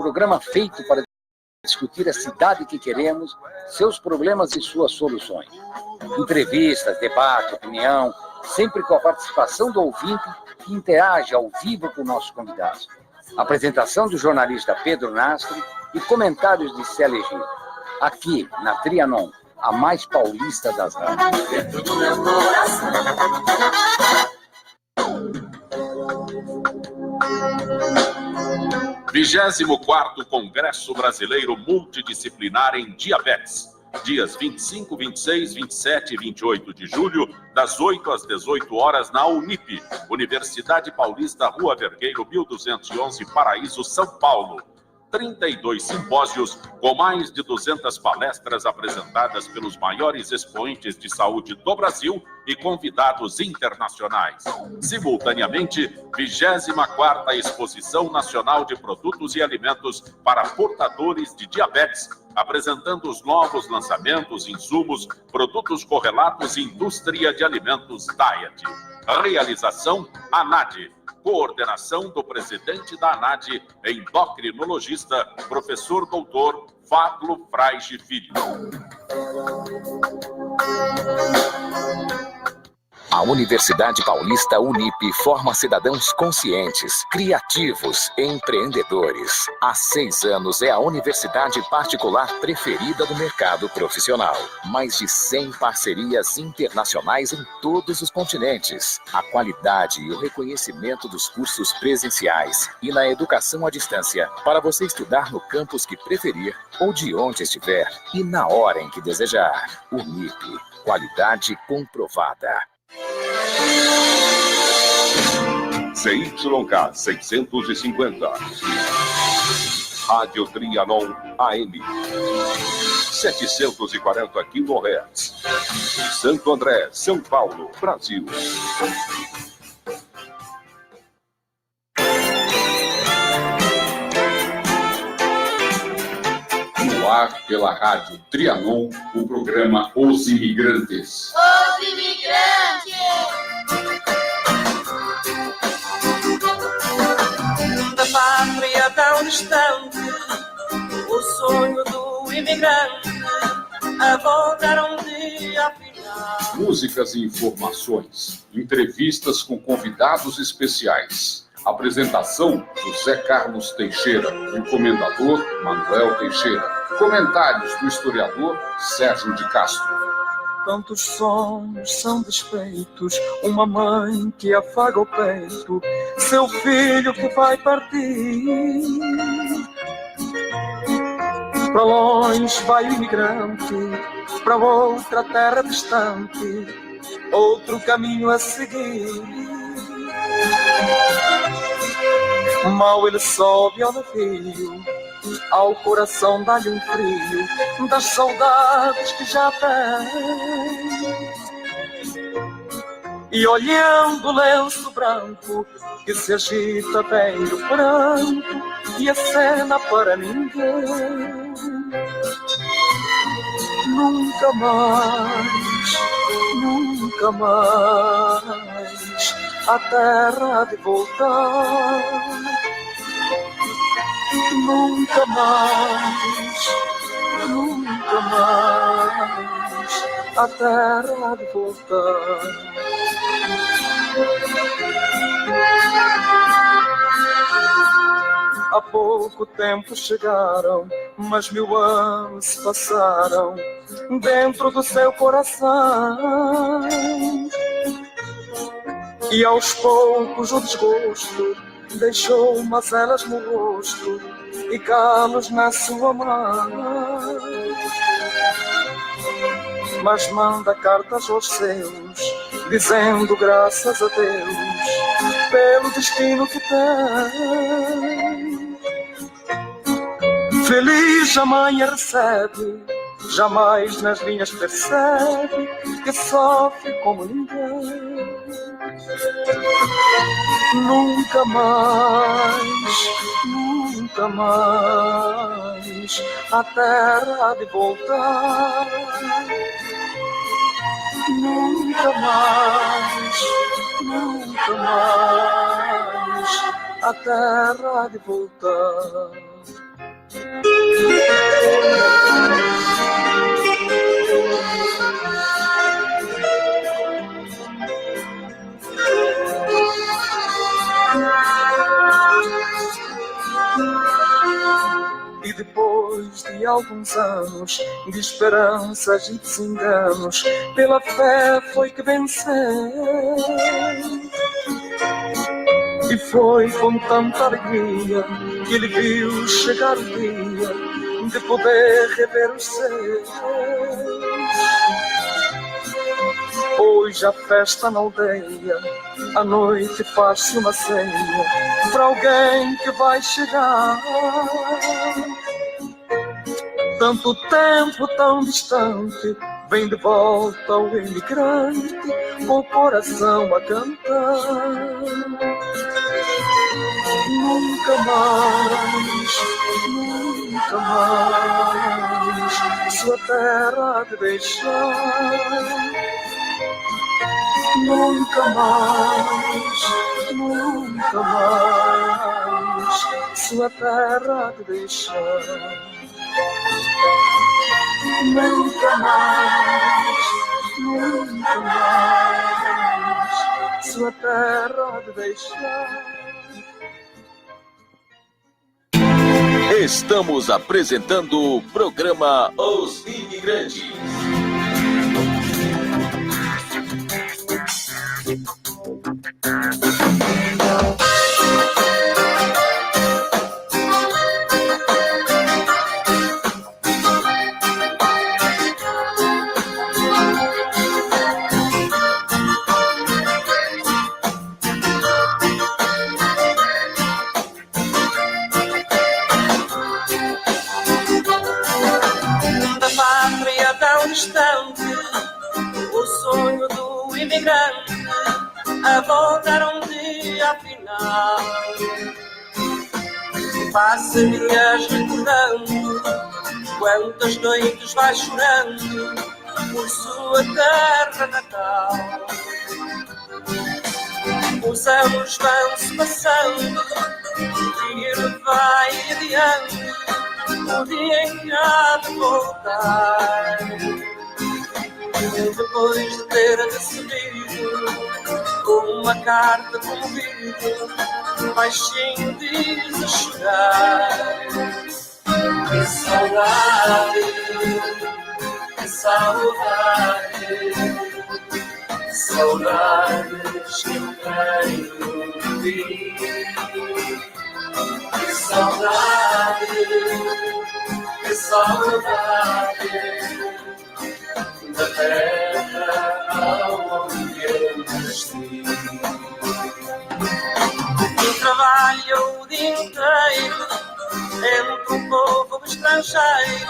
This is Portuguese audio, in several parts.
programa feito para discutir a cidade que queremos, seus problemas e suas soluções. Entrevistas, debate, opinião, sempre com a participação do ouvinte que interage ao vivo com nossos convidados. Apresentação do jornalista Pedro Nastri e comentários de Célia Gil. Aqui, na Trianon, a mais paulista das rádios. Dentro do meu coração. 24º Congresso Brasileiro Multidisciplinar em Diabetes. Dias 25, 26, 27 e 28 de julho, das 8 às 18 horas, na Unip, Universidade Paulista, Rua Vergueiro, 1211, Paraíso, São Paulo. 32 simpósios com mais de 200 palestras apresentadas pelos maiores expoentes de saúde do Brasil e convidados internacionais. Simultaneamente, 24ª Exposição Nacional de Produtos e Alimentos para Portadores de Diabetes, apresentando os novos lançamentos, insumos, produtos correlatos e indústria de alimentos Diet. Realização ANAD. Coordenação do presidente da ANAD, endocrinologista, professor doutor Fábio Fraige Filho. A Universidade Paulista Unip forma cidadãos conscientes, criativos, empreendedores. Há 6 anos é a universidade particular preferida do mercado profissional. Mais de 100 parcerias internacionais em todos os continentes. A qualidade e o reconhecimento dos cursos presenciais e na educação à distância para você estudar no campus que preferir ou de onde estiver e na hora em que desejar. Unip, qualidade comprovada. CYK 650, Rádio Trianon AM, 740 kHz, Santo André, São Paulo, Brasil. No ar, pela Rádio Trianon, o programa Os Imigrantes. Os Imigrantes! Da pátria tão distante, o sonho do imigrante a voltar um dia afinal. Músicas e informações, entrevistas com convidados especiais. Apresentação: José Carlos Teixeira, encomendador Manuel Teixeira. Comentários do historiador Sérgio de Castro. Tantos sonhos são desfeitos, uma mãe que afaga o peito, seu filho que vai partir. Para longe vai o imigrante, para outra terra distante, outro caminho a seguir. Mal ele sobe ao navio, ao coração dá-lhe um frio das saudades que já tem. E olhando o lenço branco que se agita bem no pranto e a cena para ninguém. Nunca mais, nunca mais a terra há de voltar. Nunca mais, nunca mais a terra há de voltar. Há pouco tempo chegaram, mas 1000 anos se passaram dentro do seu coração. E aos poucos o desgosto deixou mazelas no rosto e calos na sua mão. Mas manda cartas aos seus, dizendo graças a Deus pelo destino que tem. Feliz a mãe a recebe, jamais nas linhas percebe que sofre como ninguém. Nunca mais, nunca mais a terra há de voltar. Nunca mais, nunca mais a terra há de voltar. E depois de alguns anos de esperanças e desenganos, pela fé foi que venceu. E foi com tanta alegria que ele viu chegar o dia de poder rever os seus. Hoje a festa na aldeia, à noite faz-se uma ceia para alguém que vai chegar. Tanto tempo tão distante, vem de volta o imigrante, com o coração a cantar. Nunca mais, nunca mais, sua terra de deixar. Nunca mais, nunca mais, sua terra de deixar. Nunca mais, nunca mais, sua terra de deixar. Estamos apresentando o programa Os Imigrantes. Da pátria tão distante, o sonho do imigrante a voltar um dia afinal. Passa dias recordando quantas noites vai chorando por sua terra natal. Os anos vão-se passando e ele vai adiante, o dia em que há de voltar. Depois de ter recebido uma carta comovida, baixinho diz a chorar: que saudade, que saudade, saudades que eu tenho de ti. Que saudade, que saudade da terra aonde eu nasci. Eu trabalho o dia inteiro entre um povo estrangeiro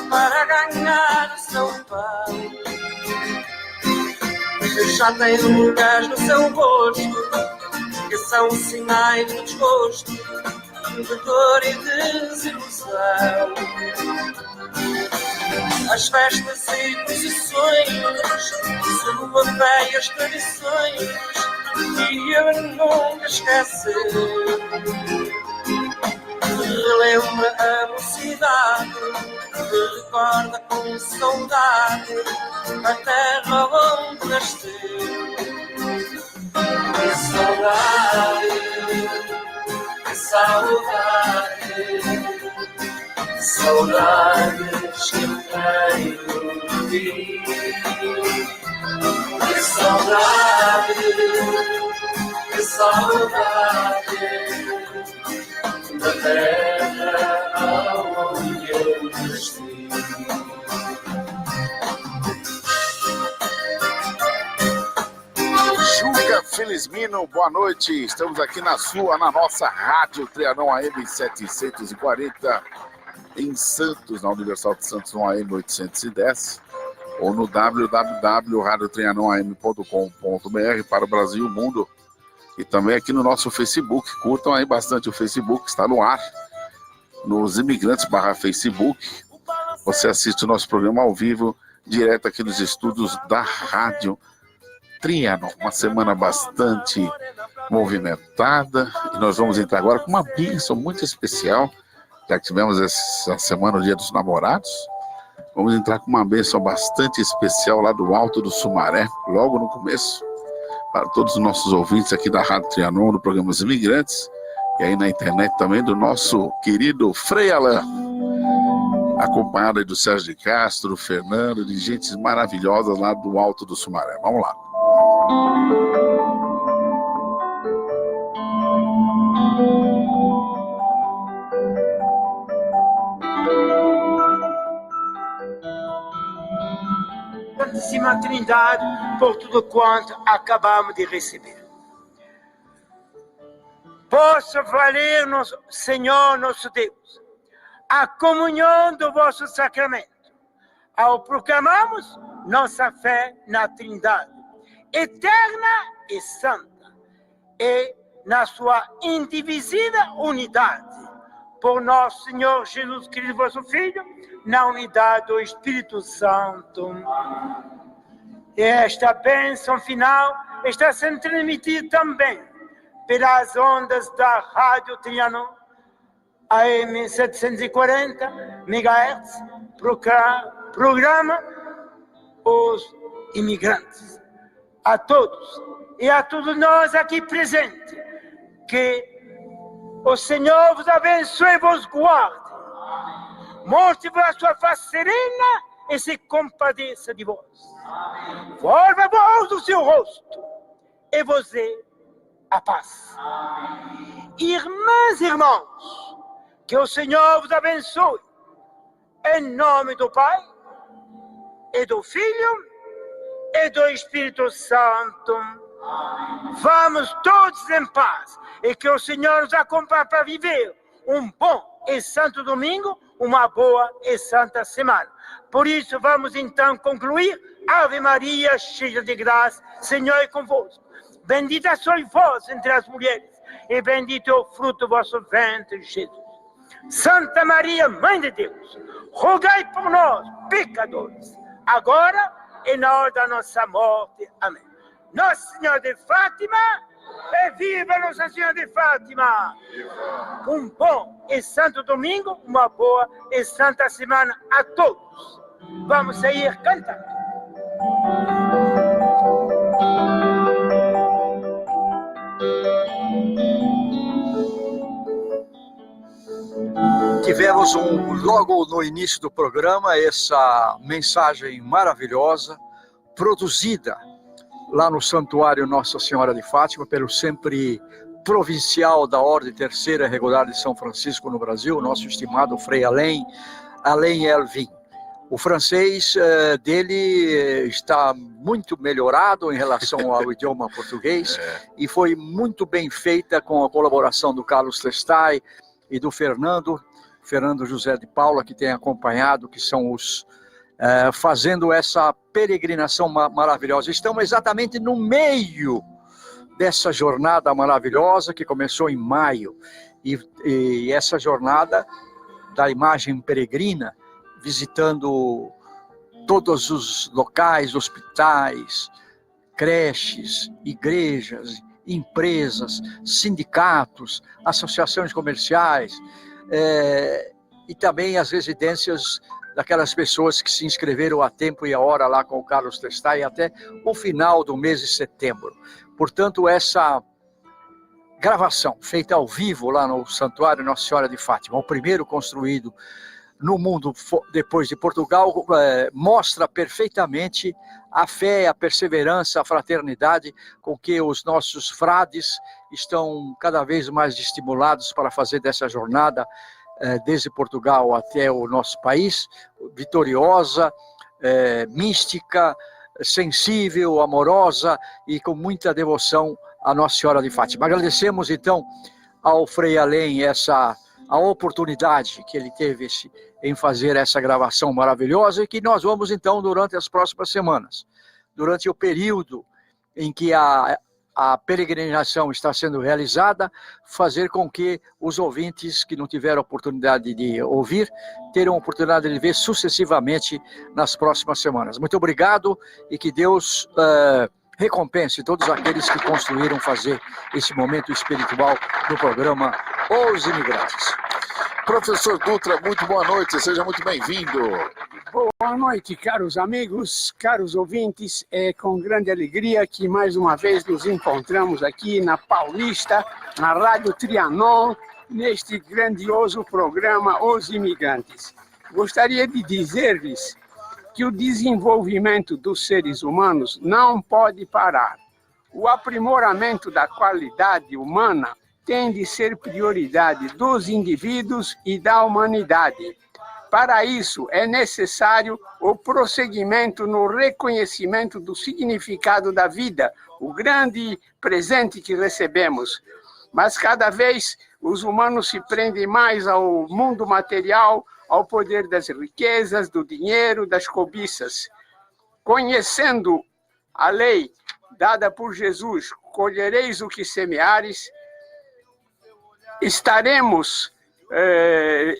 para ganhar o seu pão. Já tem rugas no seu rosto que são sinais de desgosto, de dor e desilusão. As festas e procissões, europeias tradições, e eu nunca esqueci. Relembra a mocidade, recorda com saudade a terra onde nasceu. Que saudade, que saudade, saudades que eu tenho de ti. Que saudade, que saudade da terra aonde eu nasci. Juca Felizmino, boa noite. Estamos aqui na nossa rádio Trianon AM 740 em Santos, na Universal de Santos, no AM 810, ou no www.radiotrianonam.com.br para o Brasil e o mundo. E também aqui no nosso Facebook. Curtam aí bastante o Facebook, está no ar, nos Imigrantes /Facebook. Você assiste o nosso programa ao vivo, direto aqui nos estúdios da Rádio Trianon. Uma semana bastante movimentada, e nós vamos entrar agora com uma bênção muito especial. Já que tivemos essa semana o Dia dos Namorados, vamos entrar com uma bênção bastante especial lá do Alto do Sumaré, logo no começo, para todos os nossos ouvintes aqui da Rádio Trianon, do programa Os Imigrantes, e aí na internet também do nosso querido Frei Alain. acompanhado aí do Sérgio de Castro, do Fernando, de gente maravilhosa lá do Alto do Sumaré. Vamos lá. Santíssima Trindade, por tudo quanto acabamos de receber. Possa valer, Senhor nosso Deus, a comunhão do vosso sacramento, ao proclamarmos nossa fé na Trindade, eterna e santa, e na sua indivisível unidade, por nosso Senhor Jesus Cristo, vosso Filho, na unidade do Espírito Santo. E esta bênção final está sendo transmitida também pelas ondas da Rádio Trianon, AM 740 MHz, programa Os Imigrantes. A todos e a todos nós aqui presentes, que o Senhor vos abençoe e vos guarde. Mostre-vos a sua face serena e se compadeça de vós. Volva a vós o seu rosto e vos dê a paz. Irmãs e irmãos, que o Senhor vos abençoe. Em nome do Pai, e do Filho, e do Espírito Santo. Vamos todos em paz. E que o Senhor nos acompanhe para viver um bom e santo domingo, uma boa e santa semana. Por isso, vamos então concluir. Ave Maria, cheia de graça, Senhor é convosco. Bendita sois vós entre as mulheres, e bendito é o fruto do vosso ventre, Jesus. Santa Maria, Mãe de Deus, rogai por nós, pecadores, agora e na hora da nossa morte. Amém. Nossa Senhora de Fátima, e viva Nossa Senhora de Fátima! Um bom e santo domingo, uma boa e santa semana a todos. Vamos sair cantando. Tivemos logo no início do programa essa mensagem maravilhosa, produzida lá no Santuário Nossa Senhora de Fátima, pelo sempre provincial da Ordem Terceira Regular de São Francisco no Brasil, nosso estimado Frei Alain Elvin. O francês dele está muito melhorado em relação ao idioma português e foi muito bem feita com a colaboração do Carlos Testai e do Fernando José de Paula, que tem acompanhado, que são os fazendo essa peregrinação maravilhosa. Estamos exatamente no meio dessa jornada maravilhosa que começou em maio. E essa jornada da imagem peregrina, visitando todos os locais, hospitais, creches, igrejas, empresas, sindicatos, associações comerciais, e também as residências daquelas pessoas que se inscreveram a tempo e a hora lá com o Carlos Testai até o final do mês de setembro. Portanto, essa gravação feita ao vivo lá no Santuário Nossa Senhora de Fátima, o primeiro construído no mundo depois de Portugal, mostra perfeitamente a fé, a perseverança, a fraternidade com que os nossos frades estão cada vez mais estimulados para fazer dessa jornada desde Portugal até o nosso país, vitoriosa, mística, sensível, amorosa e com muita devoção à Nossa Senhora de Fátima. Agradecemos então ao Frei Alain a oportunidade que ele teve em fazer essa gravação maravilhosa e que nós vamos então durante as próximas semanas, durante o período em que a peregrinação está sendo realizada, fazer com que os ouvintes que não tiveram oportunidade de ouvir, terão a oportunidade de ver sucessivamente nas próximas semanas. Muito obrigado e que Deus recompense todos aqueles que construíram fazer esse momento espiritual no programa Os Imigrantes. Professor Dutra, muito boa noite, seja muito bem-vindo. Boa noite, caros amigos, caros ouvintes. É com grande alegria que mais uma vez nos encontramos aqui na Paulista, na Rádio Trianon, neste grandioso programa Os Imigrantes. gostaria de dizer-lhes que o desenvolvimento dos seres humanos não pode parar. O aprimoramento da qualidade humana tem de ser prioridade dos indivíduos e da humanidade. Para isso, é necessário o prosseguimento no reconhecimento do significado da vida, o grande presente que recebemos. Mas cada vez os humanos se prendem mais ao mundo material, ao poder das riquezas, do dinheiro, das cobiças. Conhecendo a lei dada por Jesus, colhereis o que semeares, estaremos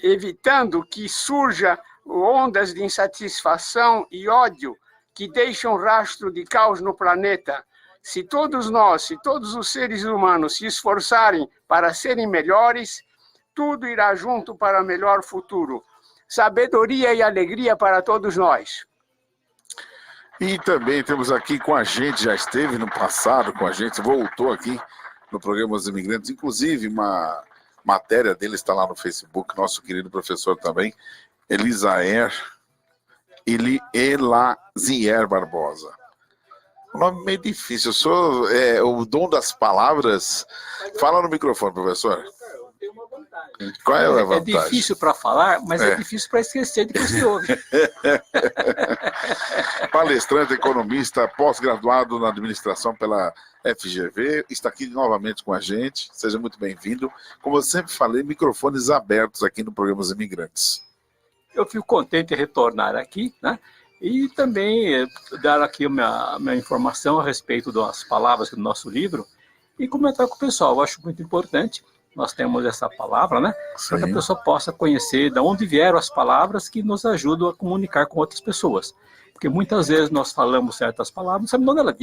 evitando que surja ondas de insatisfação e ódio que deixam rastro de caos no planeta. Se todos nós, se todos os seres humanos se esforçarem para serem melhores, tudo irá junto para melhor futuro. Sabedoria e alegria para todos nós. E também temos aqui com a gente, já esteve no passado com a gente, voltou aqui no programa Os Imigrantes, inclusive uma matéria dele está lá no Facebook, nosso querido professor também, Elazier Barbosa. Um nome meio difícil, eu sou o dom das palavras. Fala no microfone, professor. Qual é a vantagem? É difícil para falar, mas é difícil para esquecer de que se ouve. Palestrante, economista, pós-graduado na administração pela FGV, está aqui novamente com a gente. Seja muito bem-vindo. Como eu sempre falei, microfones abertos aqui no programa Os Imigrantes. Eu fico contente de retornar aqui, né? E também dar aqui a minha informação a respeito das palavras do nosso livro e comentar com o pessoal. Eu acho muito importante. Nós temos essa palavra, né? Para que a pessoa possa conhecer de onde vieram as palavras que nos ajudam a comunicar com outras pessoas. Porque muitas vezes nós falamos certas palavras, não sabemos de onde elas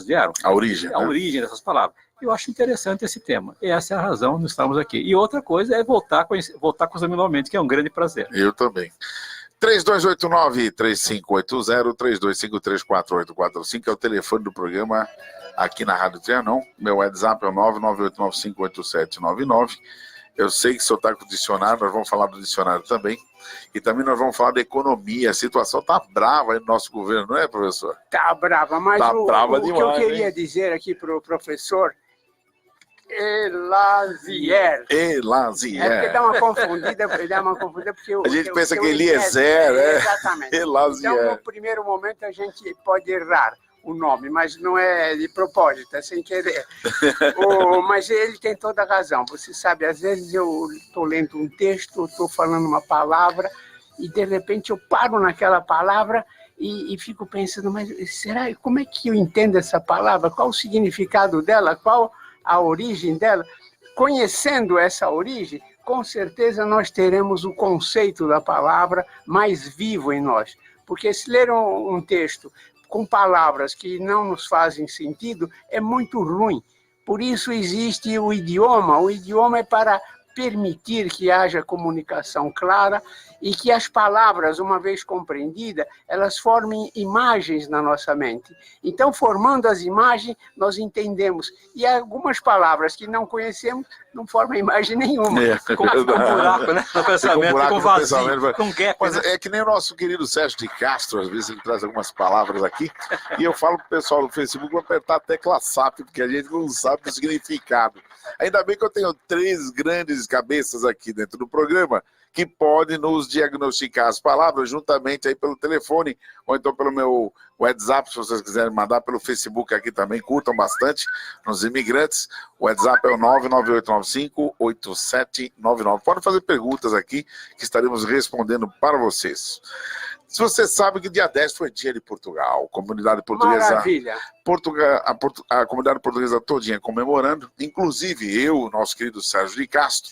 vieram. A origem. A origem dessas palavras. Eu acho interessante esse tema. E essa é a razão de nós estamos aqui. E outra coisa é voltar com os amigos novamente, que é um grande prazer. Eu também. 3289-3580, 3253-4845 é o telefone do programa aqui na Rádio Trianon. Meu WhatsApp é o 998958799. Eu sei que o senhor está com o dicionário, nós vamos falar do dicionário também. E também nós vamos falar da economia. A situação está brava aí no nosso governo, não é, professor? Está brava, mas brava demais, que eu queria dizer aqui para o professor Elazier. É porque dá uma confundida, porque a gente pensa que Eliezer, né? Exatamente. Elazier. Então, no primeiro momento, a gente pode errar o nome, mas não é de propósito, é sem querer. Mas ele tem toda a razão. Você sabe, às vezes eu estou lendo um texto, estou falando uma palavra, e de repente eu paro naquela palavra e fico pensando, mas como é que eu entendo essa palavra? Qual o significado dela? Qual a origem dela? Conhecendo essa origem, com certeza nós teremos o conceito da palavra mais vivo em nós. Porque se ler um texto com palavras que não nos fazem sentido, é muito ruim. Por isso existe o idioma. O idioma é para permitir que haja comunicação clara e que as palavras, uma vez compreendidas, elas formem imagens na nossa mente. Então, formando as imagens, nós entendemos. E algumas palavras que não conhecemos não formam imagem nenhuma. Com um buraco, né? No pensamento, com vazio, com gap. Mas é que nem o nosso querido Sérgio de Castro, às vezes ele traz algumas palavras aqui, e eu falo pro pessoal do Facebook para apertar a tecla SAP, porque a gente não sabe o significado. Ainda bem que eu tenho 3 grandes cabeças aqui dentro do programa, que podem nos diagnosticar as palavras juntamente aí pelo telefone, ou então pelo meu WhatsApp, se vocês quiserem mandar pelo Facebook aqui também, curtam bastante nos imigrantes. O WhatsApp é o 99895-8799. Podem fazer perguntas aqui que estaremos respondendo para vocês. Se você sabe que dia 10 foi dia de Portugal, comunidade portuguesa. Maravilha. A comunidade portuguesa todinha comemorando, inclusive eu, nosso querido Sérgio de Castro,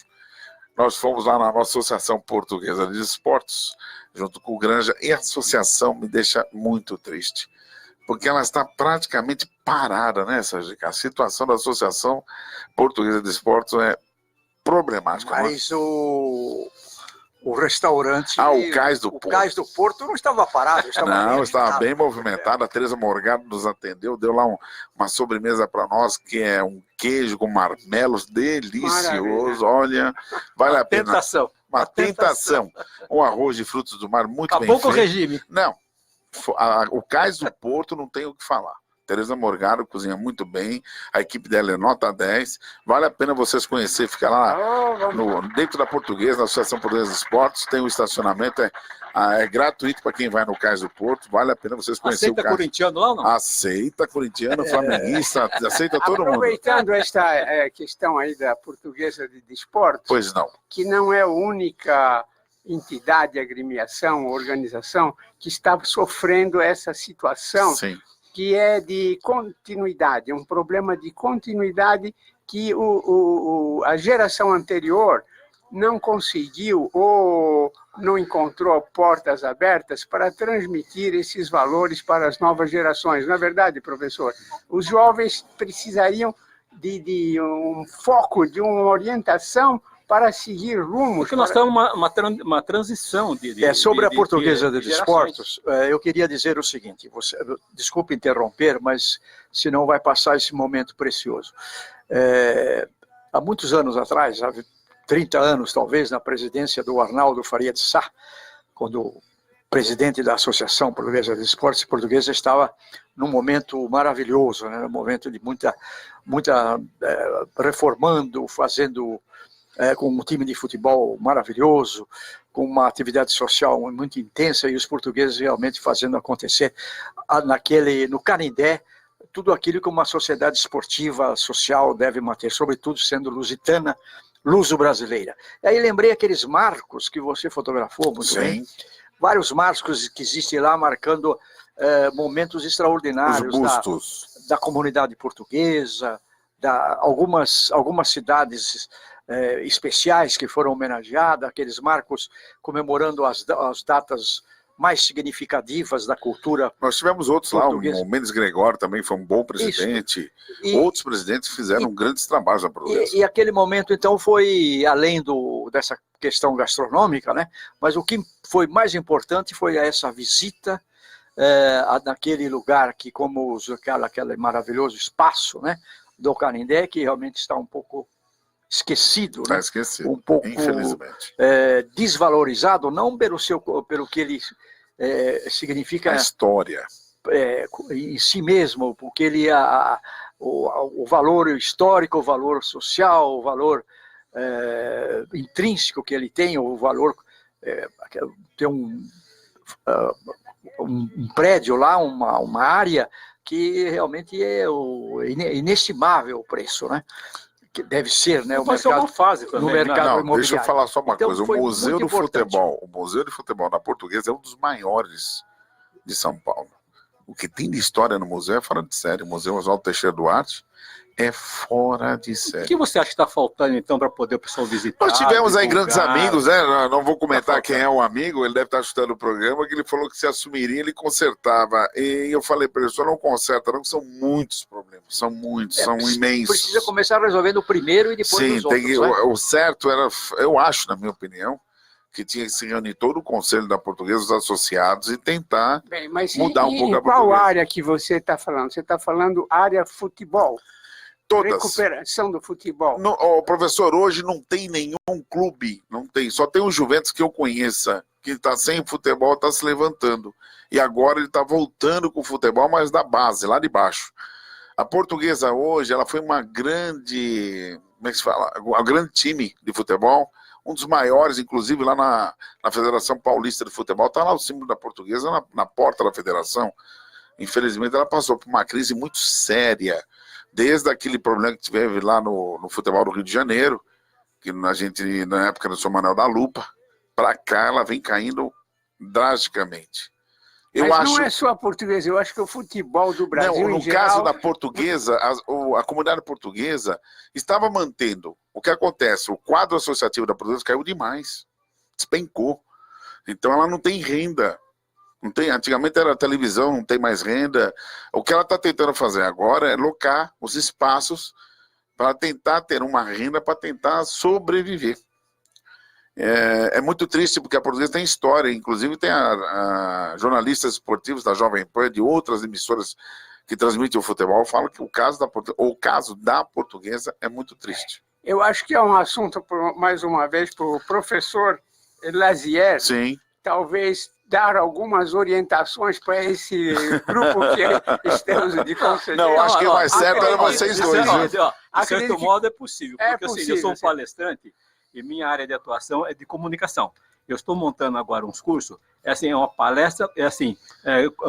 nós fomos lá na nossa Associação Portuguesa de Esportes, junto com o Granja, e a associação me deixa muito triste, porque ela está praticamente parada, né, Sérgio? A situação da Associação Portuguesa de Esportes é problemática. Mas o restaurante... o Cais do Porto. O Cais do Porto não estava parado. Estava bem movimentado. A Teresa Morgado nos atendeu, deu lá uma sobremesa para nós, que é um queijo com marmelos delicioso. Olha, vale a pena. Uma tentação. Um arroz de frutos do mar muito Acabou bem com o feito. regime. Não. O Cais do Porto não tem o que falar. Tereza Morgado cozinha muito bem, a equipe dela é nota 10, vale a pena vocês conhecer, fica lá dentro da Portuguesa, na Associação Portuguesa de Esportes, tem um estacionamento, é gratuito para quem vai no Cais do Porto, vale a pena vocês conhecerem o Cais. Aceita corintiano lá ou não? Aceita corintiano, flamenguista, aceita todo mundo. Aproveitando esta questão aí da Portuguesa de Esportes, Pois não. que não é a única entidade, agremiação, organização que está sofrendo essa situação. Sim. Que é de continuidade, um problema de continuidade que a geração anterior não conseguiu ou não encontrou portas abertas para transmitir esses valores para as novas gerações. Na verdade, professor, os jovens precisariam de um foco, de uma orientação para seguir rumos. Porque nós estamos uma transição sobre a Portuguesa de gerações. Desportos, eu queria dizer o seguinte, desculpe interromper, mas senão vai passar esse momento precioso. Há muitos anos atrás, há 30 anos talvez, na presidência do Arnaldo Faria de Sá, quando o presidente da Associação Portuguesa de Esportes Portuguesa estava num momento maravilhoso, né? Um momento de muita reformando, fazendo... com um time de futebol maravilhoso, com uma atividade social muito intensa e os portugueses realmente fazendo acontecer no Canindé tudo aquilo que uma sociedade esportiva, social deve manter, sobretudo sendo lusitana, luso-brasileira. E aí lembrei aqueles marcos que você fotografou muito bem, vários marcos que existem lá marcando momentos extraordinários da comunidade portuguesa, algumas cidades especiais que foram homenageadas, aqueles marcos comemorando as datas mais significativas da cultura. Nós tivemos outros portuguesa. Lá, o Mendes Gregório também foi um bom presidente, outros presidentes fizeram grandes trabalhos na Portuguesa. E aquele momento, então, foi além dessa questão gastronômica, né? Mas o que foi mais importante foi essa visita naquele lugar que, como aquele maravilhoso espaço, né, do Canindé, que realmente está um pouco esquecido, né? Um pouco infelizmente. Desvalorizado, não pelo que ele significa... A história. Em si mesmo, porque ele o valor histórico, o valor social, o valor intrínseco que ele tem, o valor... tem um prédio lá, uma área que realmente é inestimável o preço, né? Que deve ser, né? Vai ser uma fase também, no mercado imobiliário. Deixa eu falar só uma coisa. Foi O Museu do importante. Futebol, o Museu de Futebol na Portuguesa é um dos maiores de São Paulo. O que tem de história no museu é fora de série. O Museu Oswaldo Teixeira Duarte é fora de série. O que você acha que está faltando, então, para poder o pessoal visitar? Nós tivemos aí divulgar? grandes amigos, né? Não vou comentar quem é o amigo, ele deve estar escutando o programa, que ele falou que se assumiria, ele consertava. E eu falei para ele, só não conserta, não, que são muitos problemas, são muitos, são imensos. Precisa começar resolvendo o primeiro e depois os outros. Sim, o certo era, eu acho, na minha opinião, que tinha que se reunir todo o Conselho da Portuguesa, os associados, e tentar mudar um pouco a qual Portuguesa. área que você está falando? Você está falando área futebol? Todas. Recuperação do futebol. Professor, hoje não tem nenhum clube, não tem, só tem o Juventus que eu conheça, que está sem futebol, está se levantando. E agora ele está voltando com o futebol, mas da base, lá de baixo. A Portuguesa hoje, ela foi uma grande, como é que se fala? Um grande time de futebol, um dos maiores, inclusive lá na Federação Paulista de Futebol, está lá o símbolo da Portuguesa na porta da federação. Infelizmente ela passou por uma crise muito séria, desde aquele problema que teve lá no futebol do Rio de Janeiro, que a gente, na época do São Manuel da Lupa, para cá ela vem caindo drasticamente. Mas não é só a Portuguesa, eu acho que o futebol do Brasil no em geral... caso da Portuguesa, a comunidade portuguesa estava mantendo. O que acontece? O quadro associativo da Portuguesa caiu demais, despencou. Então ela não tem renda. Não tem, antigamente era televisão, não tem mais renda. O que ela está tentando fazer agora é locar os espaços para tentar ter uma renda, para tentar sobreviver. É muito triste porque a Portuguesa tem história, inclusive tem a jornalistas esportivos da Jovem Pan, de outras emissoras que transmitem o futebol, falam que o caso da Portuguesa é muito triste. Eu acho que é um assunto, mais uma vez, para o professor Lazier. Sim. Talvez dar algumas orientações para esse grupo que estamos de conselheiro. Não, acho que o mais certo era vocês dois. De certo modo é possível, porque possível, eu sou um palestrante e minha área de atuação é de comunicação. Eu estou montando agora uns cursos, é uma palestra,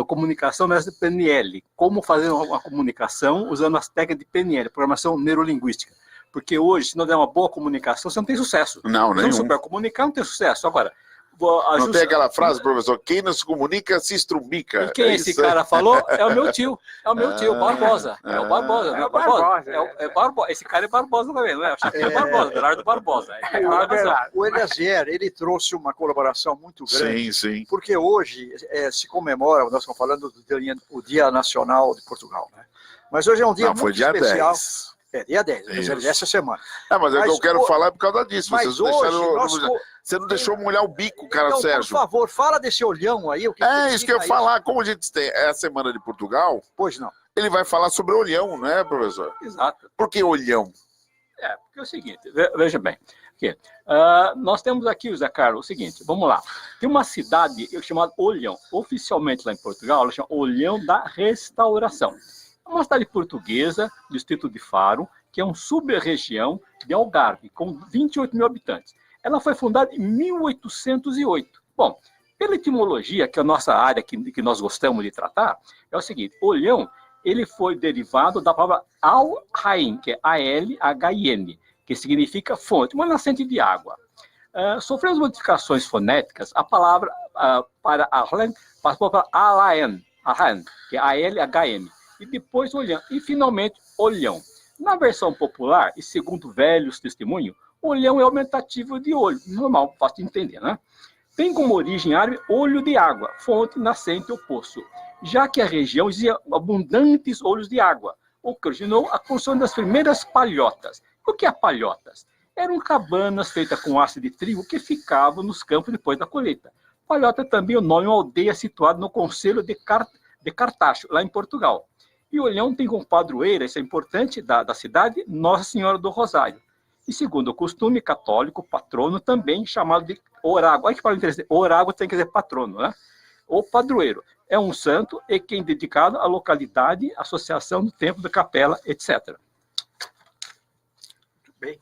comunicação nessa PNL, como fazer uma comunicação usando as técnicas de PNL, programação neurolinguística. Porque hoje, se não der uma boa comunicação, você não tem sucesso. Não, nenhum. Se não souber comunicar, não tem sucesso. Agora, não tem aquela frase, professor, quem não se comunica se estrubica. E quem esse cara falou é o meu tio. É o meu tio, Barbosa. É o Barbosa. Não é o Barbosa. É Barbosa. Esse cara é Barbosa também, não é? Eu achei que era Barbosa, Belardo Barbosa. O Eliezer, ele trouxe uma colaboração muito grande. Sim. Porque hoje se comemora, nós estamos falando do Dia Nacional de Portugal, né? Mas hoje é um dia muito especial. 10. Dia 10, essa semana. Mas eu quero falar por causa disso. Mas hoje, você não deixou molhar o bico, cara, então, Sérgio. Por favor, fala desse olhão aí. Isso que eu ia falar. Como a gente tem a Semana de Portugal, pois não. Ele vai falar sobre olhão, não é, professor? Exato. Por que olhão? Porque é o seguinte, veja bem. Nós temos aqui, Zé Carlos, o seguinte, vamos lá. Tem uma cidade chamada Olhão. Oficialmente lá em Portugal, ela chama Olhão da Restauração. É uma cidade portuguesa, distrito de Faro, que é uma sub-região de Algarve, com 28 mil habitantes. Ela foi fundada em 1808. Bom, pela etimologia, que é a nossa área que nós gostamos de tratar, é o seguinte, Olhão, ele foi derivado da palavra Al-Hain, que é A-L-H-I-N, que significa fonte, uma nascente de água. Sofrendo modificações fonéticas, a palavra para Arlen passou para Alaen, que é A-L-H-N, e depois Olhão, e finalmente Olhão. Na versão popular, e segundo velhos testemunhos, olhão é aumentativo de olho, normal, fácil de entender, né? Tem como origem árabe olho de água, fonte, nascente ou poço, já que a região existia abundantes olhos de água, o que originou a construção das primeiras palhotas. O que é palhotas? Eram cabanas feitas com haste de trigo que ficavam nos campos depois da colheita. Palhota é também o nome de uma aldeia situada no concelho de Cartacho, lá em Portugal. E Olhão tem como padroeira, isso é importante, da cidade, Nossa Senhora do Rosário. E segundo o costume católico, patrono também chamado de orágo. Olha que palavra interessante, orágo tem que dizer patrono, né? Ou padroeiro. É um santo e quem é dedicado à localidade, associação do templo, da capela, etc. Muito bem.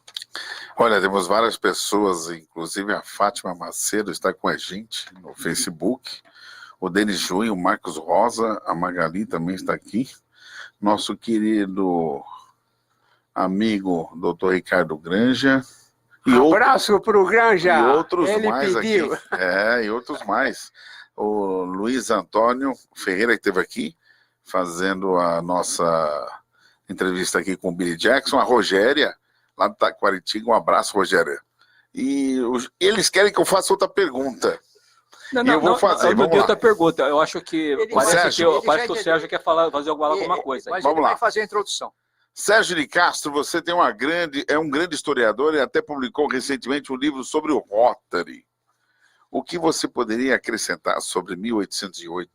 Olha, temos várias pessoas, inclusive a Fátima Macedo está com a gente no Facebook. O Denis Junho, o Marcos Rosa, a Magali também está aqui. Nosso querido amigo Dr. Ricardo Granja. Abraço para o Granja. E outros ele mais pediu. aqui. E outros mais. O Luiz Antônio Ferreira, que esteve aqui, fazendo a nossa entrevista aqui com o Billy Jackson. A Rogéria, lá do Taquaritinga. Um abraço, Rogéria. E eles querem que eu faça outra pergunta. Eu vou fazer. Eu tenho outra pergunta. Eu acho que parece que o Sérgio quer fazer alguma coisa. Mas vamos ele lá. vai fazer a introdução. Sérgio de Castro, você tem um grande historiador e até publicou recentemente um livro sobre o Rotary. O que você poderia acrescentar sobre 1808,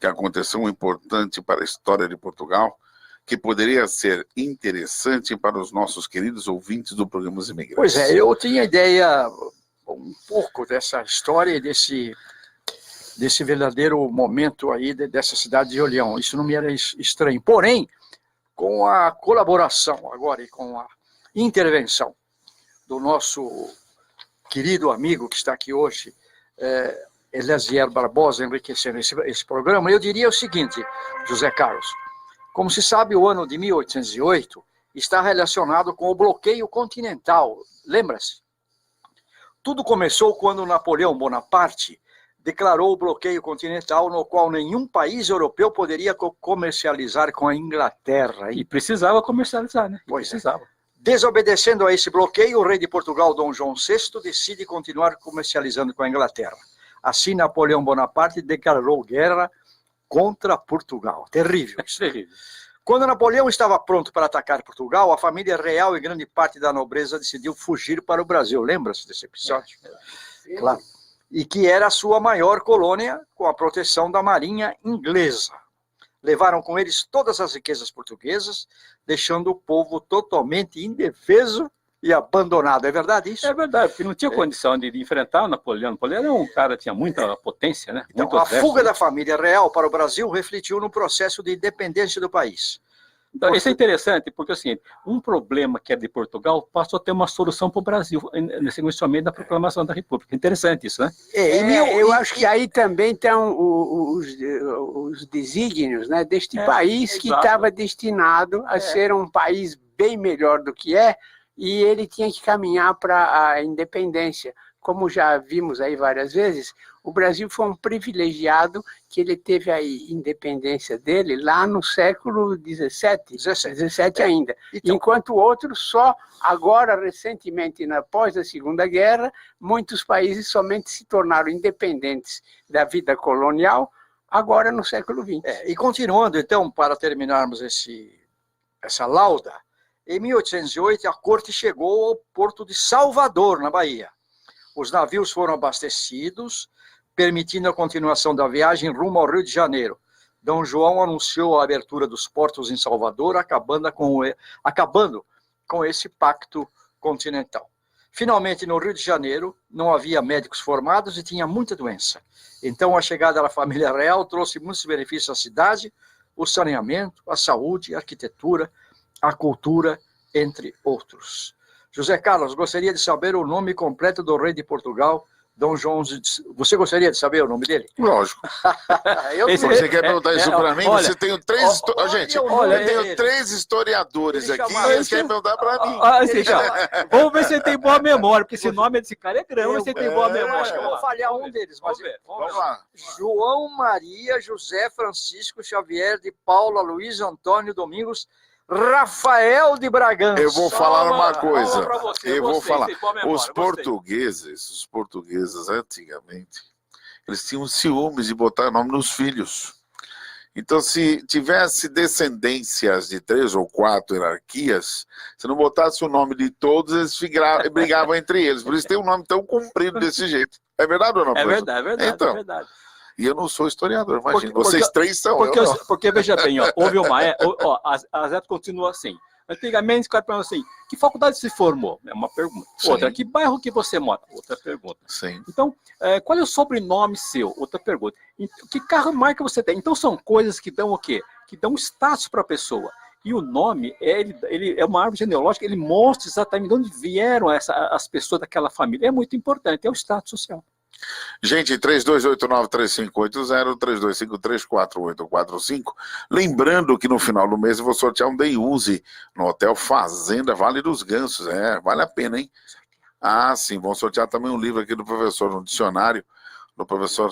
que aconteceu um importante para a história de Portugal, que poderia ser interessante para os nossos queridos ouvintes do programa Os Imigrantes? Pois é, eu tinha ideia um pouco dessa história e desse verdadeiro momento aí dessa cidade de Olhão. Isso não me era estranho. Porém, com a colaboração agora e com a intervenção do nosso querido amigo que está aqui hoje, Eliezer Barbosa, enriquecendo esse programa, eu diria o seguinte, José Carlos, como se sabe, o ano de 1808 está relacionado com o bloqueio continental, lembra-se? Tudo começou quando Napoleão Bonaparte declarou o bloqueio continental, no qual nenhum país europeu poderia comercializar com a Inglaterra. E precisava comercializar, né? Precisava. Desobedecendo a esse bloqueio, o rei de Portugal, Dom João VI, decide continuar comercializando com a Inglaterra. Assim, Napoleão Bonaparte declarou guerra contra Portugal. Terrível isso. Terrível. Quando Napoleão estava pronto para atacar Portugal, a família real e grande parte da nobreza decidiu fugir para o Brasil. Lembra-se desse episódio? Claro. E que era a sua maior colônia, com a proteção da marinha inglesa. Levaram com eles todas as riquezas portuguesas, deixando o povo totalmente indefeso e abandonado. É verdade isso? É verdade, porque não tinha condição de enfrentar o Napoleão. Napoleão era um cara que tinha muita potência, né? Então, a fuga da família real para o Brasil refletiu no processo de independência do país. Então, isso é interessante, porque assim, um problema que é de Portugal passou a ter uma solução para o Brasil, sequencialmente da proclamação da República. Interessante isso, né? Eu acho que aí também estão os desígnios, né, deste país que estava destinado a ser um país bem melhor do que é, e ele tinha que caminhar para a independência. Como já vimos aí várias vezes, o Brasil foi um privilegiado que ele teve a independência dele lá no século XVII ainda. Então, enquanto outros só agora, recentemente, após a Segunda Guerra, muitos países somente se tornaram independentes da vida colonial agora no século XX. E continuando, então, para terminarmos essa lauda, em 1808 a corte chegou ao porto de Salvador, na Bahia. Os navios foram abastecidos, permitindo a continuação da viagem rumo ao Rio de Janeiro. Dom João anunciou a abertura dos portos em Salvador, acabando com esse pacto continental. Finalmente, no Rio de Janeiro, não havia médicos formados e tinha muita doença. Então, a chegada da família real trouxe muitos benefícios à cidade, o saneamento, a saúde, a arquitetura, a cultura, entre outros. José Carlos, gostaria de saber o nome completo do rei de Portugal, Dom João. Você gostaria de saber o nome dele? Lógico. Você quer perguntar isso para mim? Olha, você tem três... Gente, eu tenho 3 historiadores aqui e eles querem perguntar para mim. Vamos ver se ele tem boa memória, porque esse nome desse cara é grande, mas se ele tem boa memória. Acho que eu vou falhar um deles. Mas vamos lá. João Maria José Francisco Xavier de Paula Luiz Antônio Domingos Rafael de Bragança. Eu vou falar uma coisa. Eu vou falar. Os portugueses antigamente, eles tinham ciúmes de botar nome nos filhos. Então, se tivesse descendências de 3 ou 4 hierarquias, se não botasse o nome de todos, eles brigavam entre eles. Por isso tem um nome tão comprido desse jeito. É verdade ou não? É verdade, então, é verdade. E eu não sou historiador, imagina. Vocês 3 são. Porque veja bem, houve uma... a Zé continua assim. Antigamente, o cara pergunta assim, que faculdade se formou? É uma pergunta. Sim. Outra, que bairro que você mora? Outra pergunta. Sim. Então, qual é o sobrenome seu? Outra pergunta. Que carro marca você tem? Então, são coisas que dão o quê? Que dão status para a pessoa. E o nome, ele é uma árvore genealógica, ele mostra exatamente de onde vieram as pessoas daquela família. É muito importante, é o status social. Gente, 3289-3580, 3253-4845. Lembrando que no final do mês eu vou sortear um day use no Hotel Fazenda Vale dos Gansos. Vale a pena, hein? Ah, sim, vamos sortear também um livro aqui do professor, um dicionário do professor.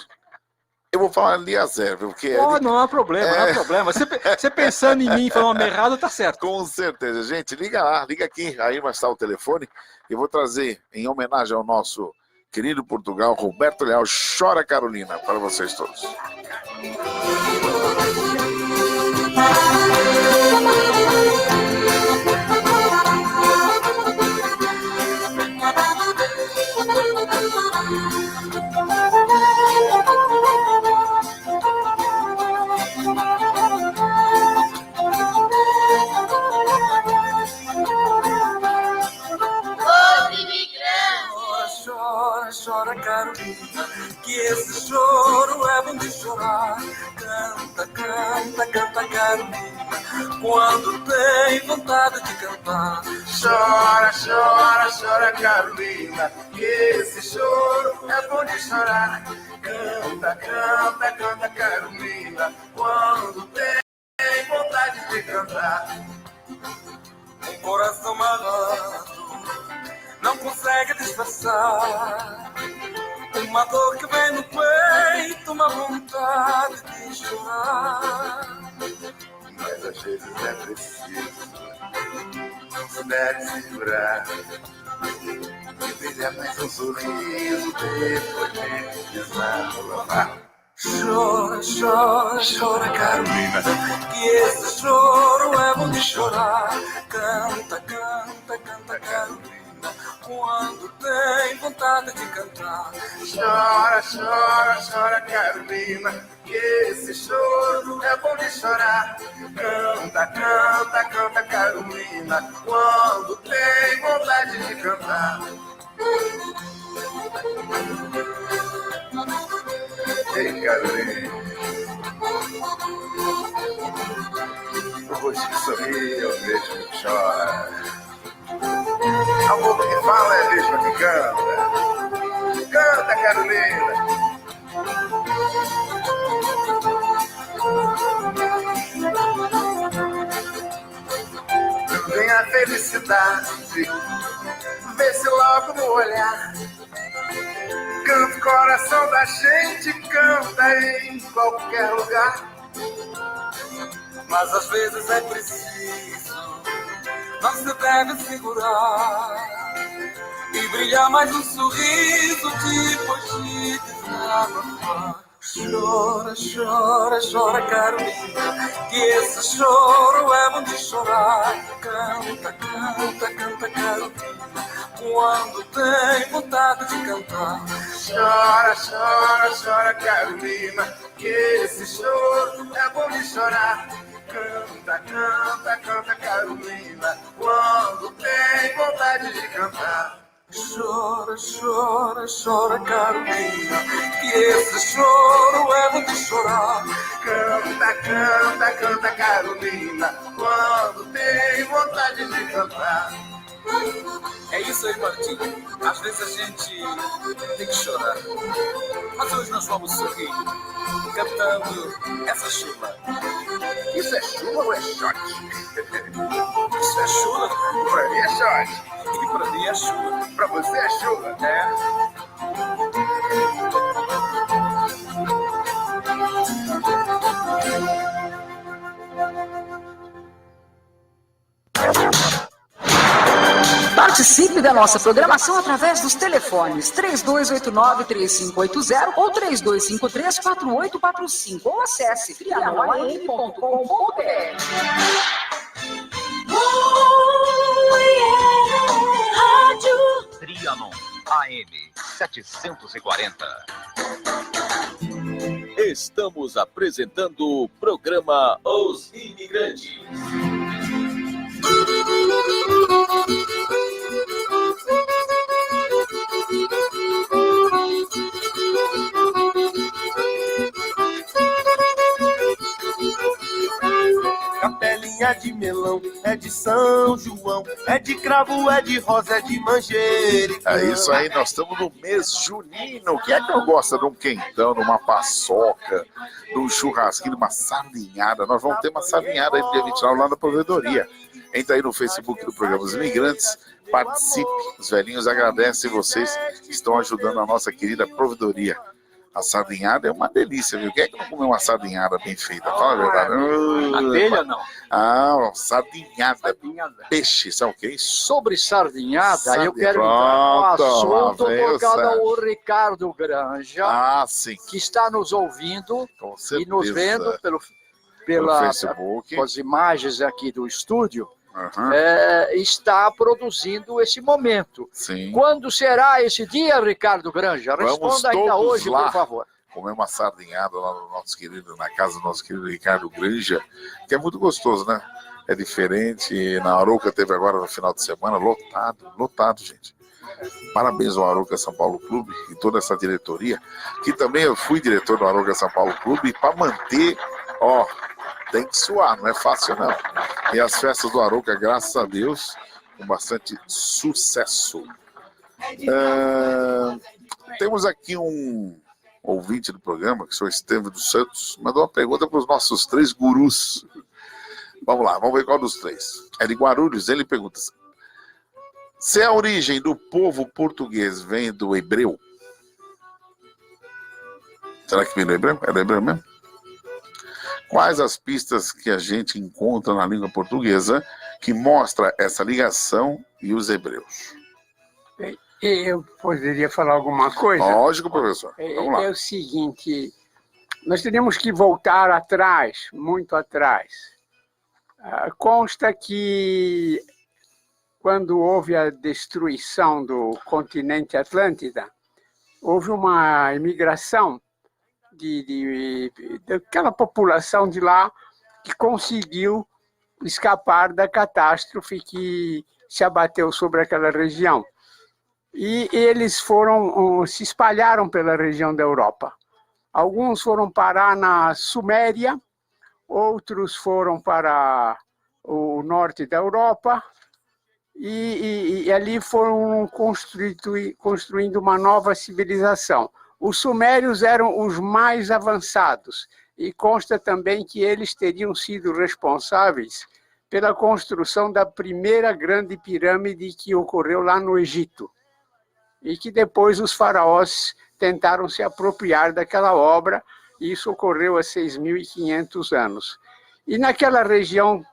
Eu vou falar ali a zero, porque... não há problema, não há problema. Você pensando em mim falando errado, tá certo. Com certeza. Gente, liga lá, liga aqui, aí vai estar o telefone. Eu vou trazer, em homenagem ao nosso querido Portugal, Roberto Leal, Chora Carolina, para vocês todos. Chora, Carolina, que esse choro é bom de chorar. Canta, canta, canta, Carolina, quando tem vontade de cantar. Chora, chora, chora, Carolina, que esse choro é bom de chorar. Canta, canta, canta, Carolina, quando tem vontade de cantar. Um coração magoado não consegue disfarçar uma dor que vem no peito, uma vontade de chorar. Mas às vezes é preciso souber segurar e brilhar mais um sorriso depois de desabafar. Chora, chora, chora, Carolina, que esse choro é bom de chorar. Canta, canta, canta, Carolina, quando tem vontade de cantar. Chora, chora, chora, Carolina, que esse choro é bom de chorar. Canta, canta, canta, Carolina, quando tem vontade de cantar. Ei, Carolina, o rosto que sorri é o mesmo que chora. A boca que fala é a mesma que canta. Canta, Carolina. Vem a felicidade, vê-se logo no olhar. Canta o coração da gente, canta em qualquer lugar. Mas às vezes é preciso, não se deve segurar e brilhar mais um sorriso depois de desabafar. Chora, chora, chora, Carolina, que esse choro é bom de chorar. Canta, canta, canta, Carolina, quando tem vontade de cantar. Chora, chora, chora, Carolina, que esse choro é bom de chorar. Canta, canta, canta, Carolina, quando tem vontade de cantar. Chora, chora, chora, Carolina, que esse choro é bom de chorar. Canta, canta, canta, Carolina, quando tem vontade de cantar. É isso aí, Martinho. Às vezes a gente tem que chorar. Mas hoje nós vamos sorrir, cantando essa chuva. Isso é chuva ou é shot? Isso é chuva. Pra mim é shot. E pra mim é chuva. Pra você é chuva? Participe da nossa programação através dos telefones 3289-3580 ou 3253-4845 ou acesse trianoam.com.br. Rádio Trianon AM 740. Estamos apresentando o programa Os Imigrantes. Capelinha de melão, é de São João, é de cravo, é de rosa, é de manjericão. É isso aí, nós estamos no mês junino. Quem é que não gosta de um quentão, de uma paçoca, de um churrasquinho, de uma sardinhada? Nós vamos ter uma sardinhada aí no dia 29 lá na provedoria. Entra aí no Facebook do programa Os Imigrantes, participe. Os velhinhos agradecem vocês que estão ajudando a nossa querida provedoria. A sardinhada é uma delícia, viu? Quem é que não comeu uma sardinhada bem feita? Fala a verdade. A telha ou não? Ah, sardinhada. Peixe, sabe o que é isso? Sobre sardinhada, eu quero entrar no assunto tocado ao Ricardo Granja, que está nos ouvindo e nos vendo pelas imagens aqui do estúdio. Está produzindo esse momento. Sim. Quando será esse dia, Ricardo Granja? Responda ainda hoje, lá, por favor. Comer uma sardinhada lá no nosso querido, na casa do nosso querido Ricardo Granja, que é muito gostoso, né? É diferente. Na Arouca teve agora no final de semana, lotado, gente. Parabéns ao Arouca São Paulo Clube e toda essa diretoria, que também eu fui diretor do Arouca São Paulo Clube, e para manter, tem que suar, não é fácil não. E as festas do Arouca, graças a Deus, com bastante sucesso. Temos aqui um ouvinte do programa, que é o senhor Estevam dos Santos, mandou uma pergunta para os nossos 3 gurus. Vamos lá, vamos ver qual dos 3. É de Guarulhos, ele pergunta: se a origem do povo português vem do hebreu? Será que vem do hebreu? É do hebreu mesmo? Quais as pistas que a gente encontra na língua portuguesa que mostra essa ligação e os hebreus? Eu poderia falar alguma coisa? Lógico, professor. Vamos lá. É o seguinte, nós teríamos que voltar atrás, muito atrás. Consta que quando houve a destruição do continente Atlântida, houve uma imigração daquela população de lá que conseguiu escapar da catástrofe que se abateu sobre aquela região. E eles se espalharam pela região da Europa. Alguns foram parar na Suméria, outros foram para o norte da Europa, e ali foram construindo uma nova civilização. Os sumérios eram os mais avançados, e consta também que eles teriam sido responsáveis pela construção da primeira grande pirâmide que ocorreu lá no Egito, e que depois os faraós tentaram se apropriar daquela obra, e isso ocorreu há 6.500 anos. E naquela região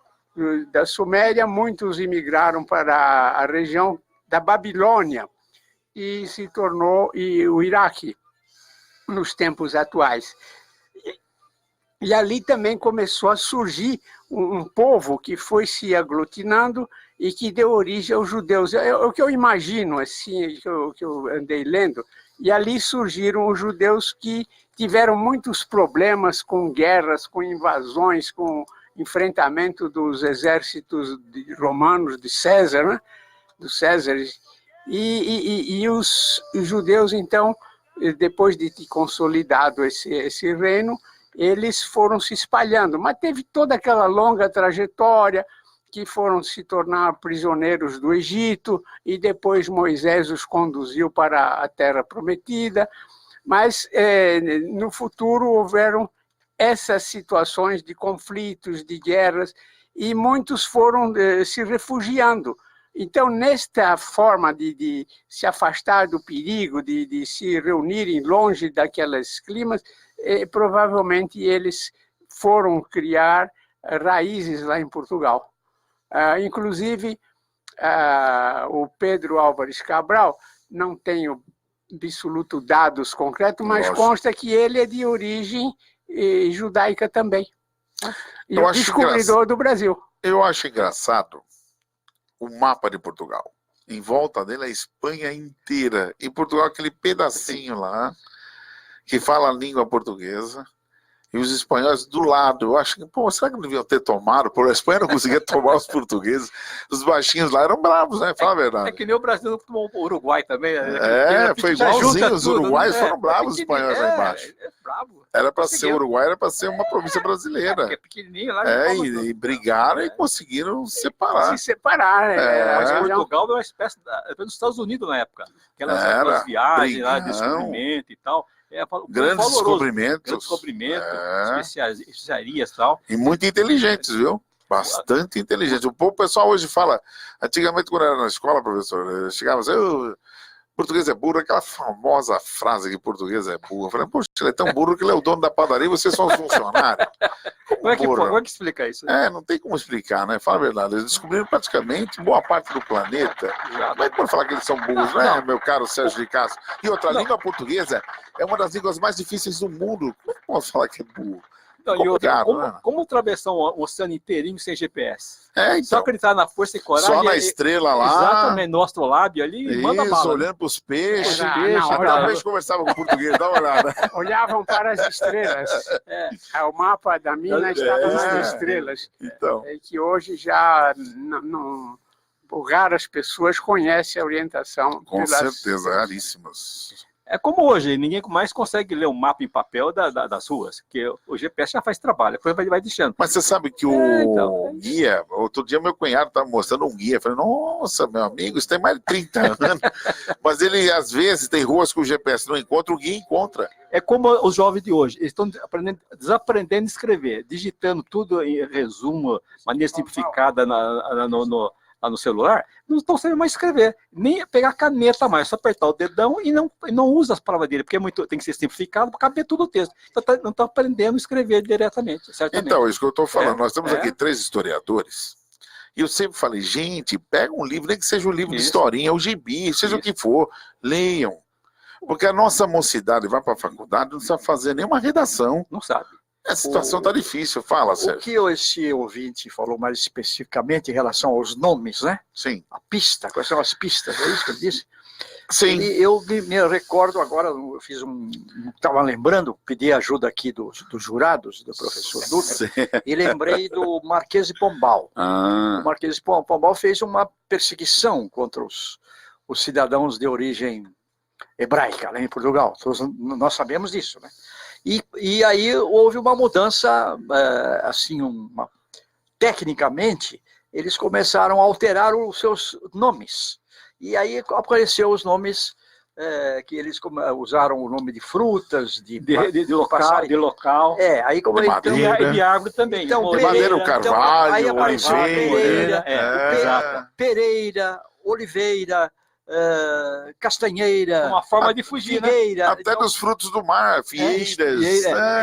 da Suméria, muitos imigraram para a região da Babilônia, e se tornou o Iraque, nos tempos atuais. E ali também começou a surgir um povo que foi se aglutinando e que deu origem aos judeus. É o que eu imagino, assim, que eu andei lendo. E ali surgiram os judeus que tiveram muitos problemas com guerras, com invasões, com enfrentamento dos exércitos romanos de César, né? Dos Césares. E os judeus, então, depois de ter consolidado esse reino, eles foram se espalhando, mas teve toda aquela longa trajetória que foram se tornar prisioneiros do Egito, e depois Moisés os conduziu para a Terra Prometida, mas no futuro houveram essas situações de conflitos, de guerras, e muitos foram se refugiando. Então, nesta forma de se afastar do perigo, de se reunirem longe daqueles climas, provavelmente eles foram criar raízes lá em Portugal. Inclusive, o Pedro Álvares Cabral, não tenho absoluto dados concretos, mas consta que ele é de origem judaica também. E o descobridor do Brasil. Eu acho engraçado o mapa de Portugal. Em volta dele, a Espanha inteira. E Portugal, aquele pedacinho lá, que fala a língua portuguesa, e os espanhóis do lado. Eu acho que, será que não deviam ter tomado? Por a Espanha não conseguia tomar os portugueses. Os baixinhos lá eram bravos, né? Fala a verdade. É que nem o Brasil tomou o Uruguai também. Foi igualzinho. Os uruguaios foram bravos, os É espanhóis lá embaixo. Bravo. Era para ser Uruguai, era para ser uma província brasileira. É pequenininho lá. E brigaram e conseguiram separar. Se separar. Mas Portugal era uma espécie dos Estados Unidos na época. Aquelas viagens lá, descobrimento e tal. Grandes descobrimentos. Especiarias e tal. E muito inteligentes, viu? Bastante inteligentes. O pessoal hoje fala, antigamente quando eu era na escola, professor, chegava assim, português é burro, aquela famosa frase que português é burro. Eu falei, poxa, ele é tão burro que ele é o dono da padaria e vocês são os funcionários. Como é que explica isso? Não tem como explicar, né? Fala a verdade. Eles descobriram praticamente boa parte do planeta. Como é que pode falar que eles são burros, né, meu caro Sérgio de Castro? E outra, a língua portuguesa é uma das línguas mais difíceis do mundo. Como é que pode falar que é burro? Não, e outra, como atravessar o oceano inteirinho sem GPS? Então, só acreditar na força e coragem. Só na estrela lá. Exatamente, no astrolábio ali. Isso, manda bala. Olhando para os peixes. Cada vez conversava com o português, dá uma olhada. Olhavam para as estrelas. O mapa da mina estava nas estrelas. Então. Que hoje já raras pessoas conhecem a orientação. Com certeza, raríssimas. É como hoje, ninguém mais consegue ler um mapa em papel das ruas, porque o GPS já faz trabalho, depois vai deixando. Mas você sabe que o guia, outro dia meu cunhado estava mostrando um guia, eu falei, nossa, meu amigo, isso tem mais de 30 anos, mas ele às vezes tem ruas que o GPS não encontra, o guia encontra. É como os jovens de hoje, eles estão desaprendendo a escrever, digitando tudo em resumo, maneira simplificada no celular, não estão sabendo mais escrever, nem pegar caneta mais, só apertar o dedão e não usa as palavras dele, porque tem que ser simplificado para caber tudo o texto. Então, não está aprendendo a escrever diretamente, certamente. Então, isso que eu estou falando, nós temos aqui 3 historiadores, e eu sempre falei, gente, pega um livro, nem que seja um livro de historinha, ou gibi, seja o que for, leiam. Porque a nossa mocidade vai para a faculdade, não sabe fazer nenhuma redação. Não sabe. A situação está difícil, fala, O Sérgio. que esse ouvinte falou mais especificamente em relação aos nomes, né? Sim. A pista, quais são as pistas, é isso que ele disse? Sim. Eu me recordo agora, eu fiz estava lembrando, pedi ajuda aqui dos jurados, do professor Dutra, e lembrei do Marquês de Pombal. O Marquês de Pombal fez uma perseguição contra os cidadãos de origem hebraica, lá em Portugal. Nós sabemos disso, né? E aí houve uma mudança, assim, tecnicamente, eles começaram a alterar os seus nomes. E aí apareceu os nomes que eles usaram o nome de frutas, de local. Aí como de madeira. E de árvore também. Então, de madeira, o carvalho, aí apareceu oliveira. Pereira, oliveira, castanheira. Uma forma de fugir, figueira, né? Até dos frutos do mar, fieiras.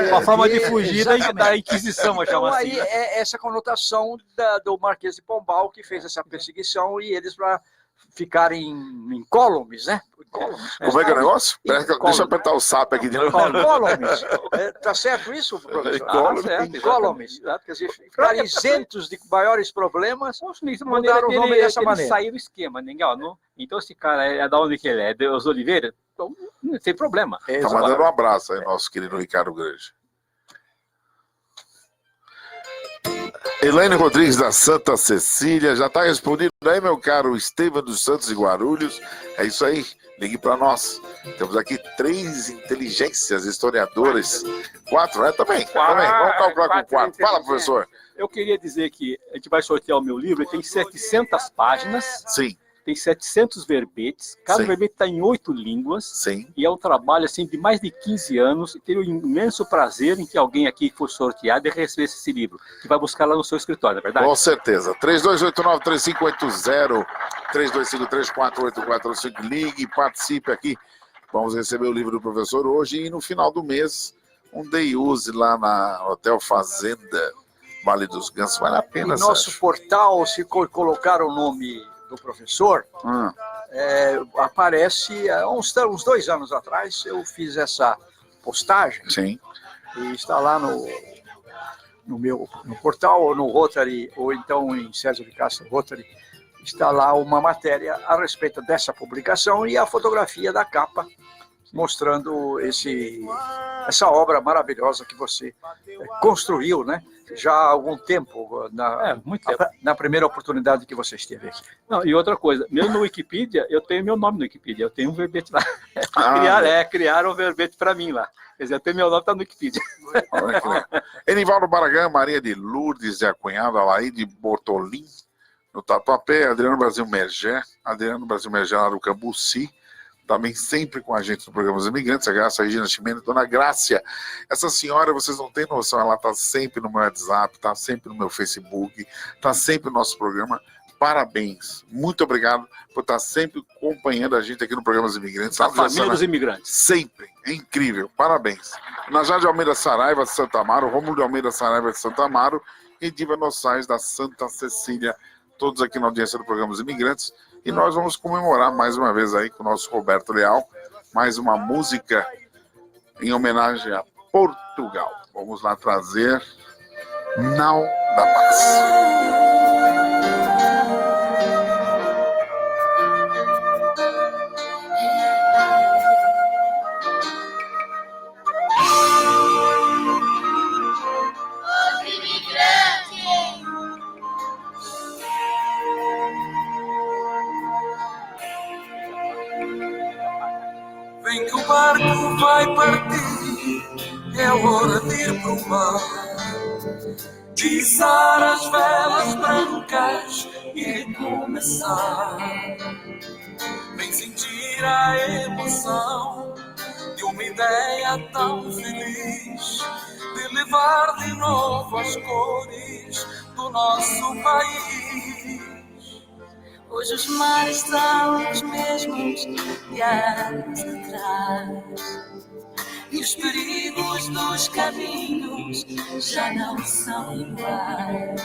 Uma forma de fugir da Inquisição, vamos chamar assim. Aí essa conotação do Marquês de Pombal que fez essa perseguição e eles para ficarem incólumes, né? Como é que é o negócio? Deixa eu apertar o sapo aqui de novo. Incólumes. Tá certo isso, professor? Incólumes. Quer dizer, ficarem isentos de maiores problemas, mudaram o nome dessa maneira. Sair do esquema, não? Então esse cara é da onde que ele é? Deus Oliveira? Então, não tem problema. Tá mandando um abraço aí, nosso querido Ricardo Grande. Elaine Rodrigues da Santa Cecília, já está respondido aí, meu caro Estevam dos Santos e Guarulhos. É isso aí, ligue para nós. Temos aqui 3 inteligências historiadoras. 4, né? Também. Vamos calcular com 4. Fala, professor. Eu queria dizer que a gente vai sortear o meu livro, ele tem 700 páginas. Sim. Tem 700 verbetes, cada verbete está em 8 línguas. Sim. E é um trabalho assim, de mais de 15 anos. E tenho um imenso prazer em que alguém aqui que for sorteado e recebesse esse livro, que vai buscar lá no seu escritório, não é verdade? Com certeza. 3289-3580, 3253-4845. Ligue, participe aqui. Vamos receber o livro do professor hoje e no final do mês, um day use lá na Hotel Fazenda, Vale dos Gansos. Vale a pena, Em nosso portal, se colocar o nome do professor, aparece, uns 2 anos atrás, eu fiz essa postagem. Sim. E está lá no portal, ou no Rotary, ou então em Sérgio de Castro Rotary, está lá uma matéria a respeito dessa publicação e a fotografia da capa, mostrando essa obra maravilhosa que você construiu, né? Já há algum tempo, muito tempo. Na primeira oportunidade que você esteve aqui. Não, e outra coisa, mesmo no Wikipedia, eu tenho meu nome no Wikipedia, eu tenho um verbete lá. Criaram um verbete para mim lá. Quer dizer, até meu nome está no Wikipedia. Enivaldo Baragã, Maria de Lourdes e a cunhada Laí de Bortolim, no Tatuapé, Adriano Brasil Mergé lá do Cambuci, também sempre com a gente no programa Os Imigrantes, a Graça Regina Chimene, Dona Grácia. Essa senhora, vocês não têm noção, ela está sempre no meu WhatsApp, está sempre no meu Facebook, está sempre no nosso programa. Parabéns. Muito obrigado por estar sempre acompanhando a gente aqui no programa Os Imigrantes. A família dos imigrantes. Sempre. É incrível. Parabéns. Najá de Almeida Saraiva de Santa Amaro, Rômulo de Almeida Saraiva de Santa Amaro e Diva Nossais da Santa Cecília, todos aqui na audiência do programa Os Imigrantes. E nós vamos comemorar mais uma vez aí com o nosso Roberto Leal, mais uma música em homenagem a Portugal. Vamos lá trazer Nau da Paz. Vem que o barco vai partir, é hora de ir pro mar. Pisar as velas brancas e recomeçar. Vem sentir a emoção de uma ideia tão feliz, de levar de novo as cores do nosso país. Hoje os mares são os mesmos de anos atrás, e os perigos dos caminhos já não são iguais.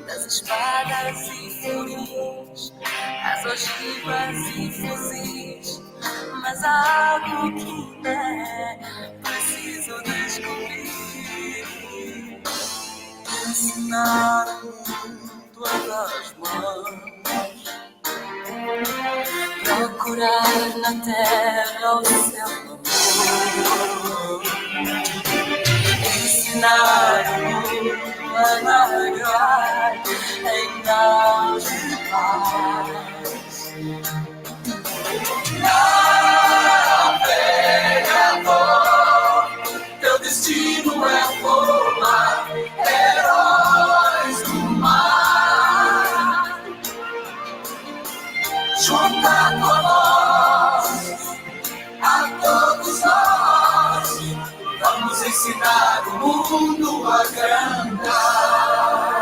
Das espadas e furis, as ogivas e fuzis, mas há algo que é preciso descobrir. ensinar o mundo a dar as mãos, procurar na terra o seu amor, ensinar o mundo a navegar em naus de paz. Navegador, teu destino é voar, heróis do mar. Junta tua voz a todos nós, vamos ensinar o mundo a cantar.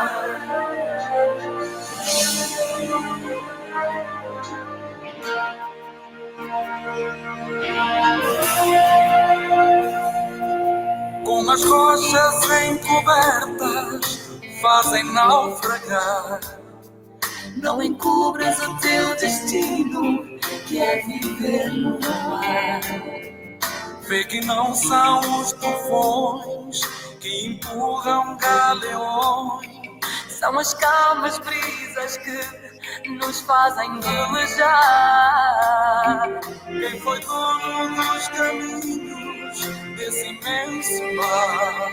Com as rochas encobertas fazem naufragar. Não encubras o teu destino, que é viver no mar. Vê que não são os tufões que empurram galeões, são as calmas brisas que nos fazem velejar. Quem foi dono dos caminhos desse imenso mar?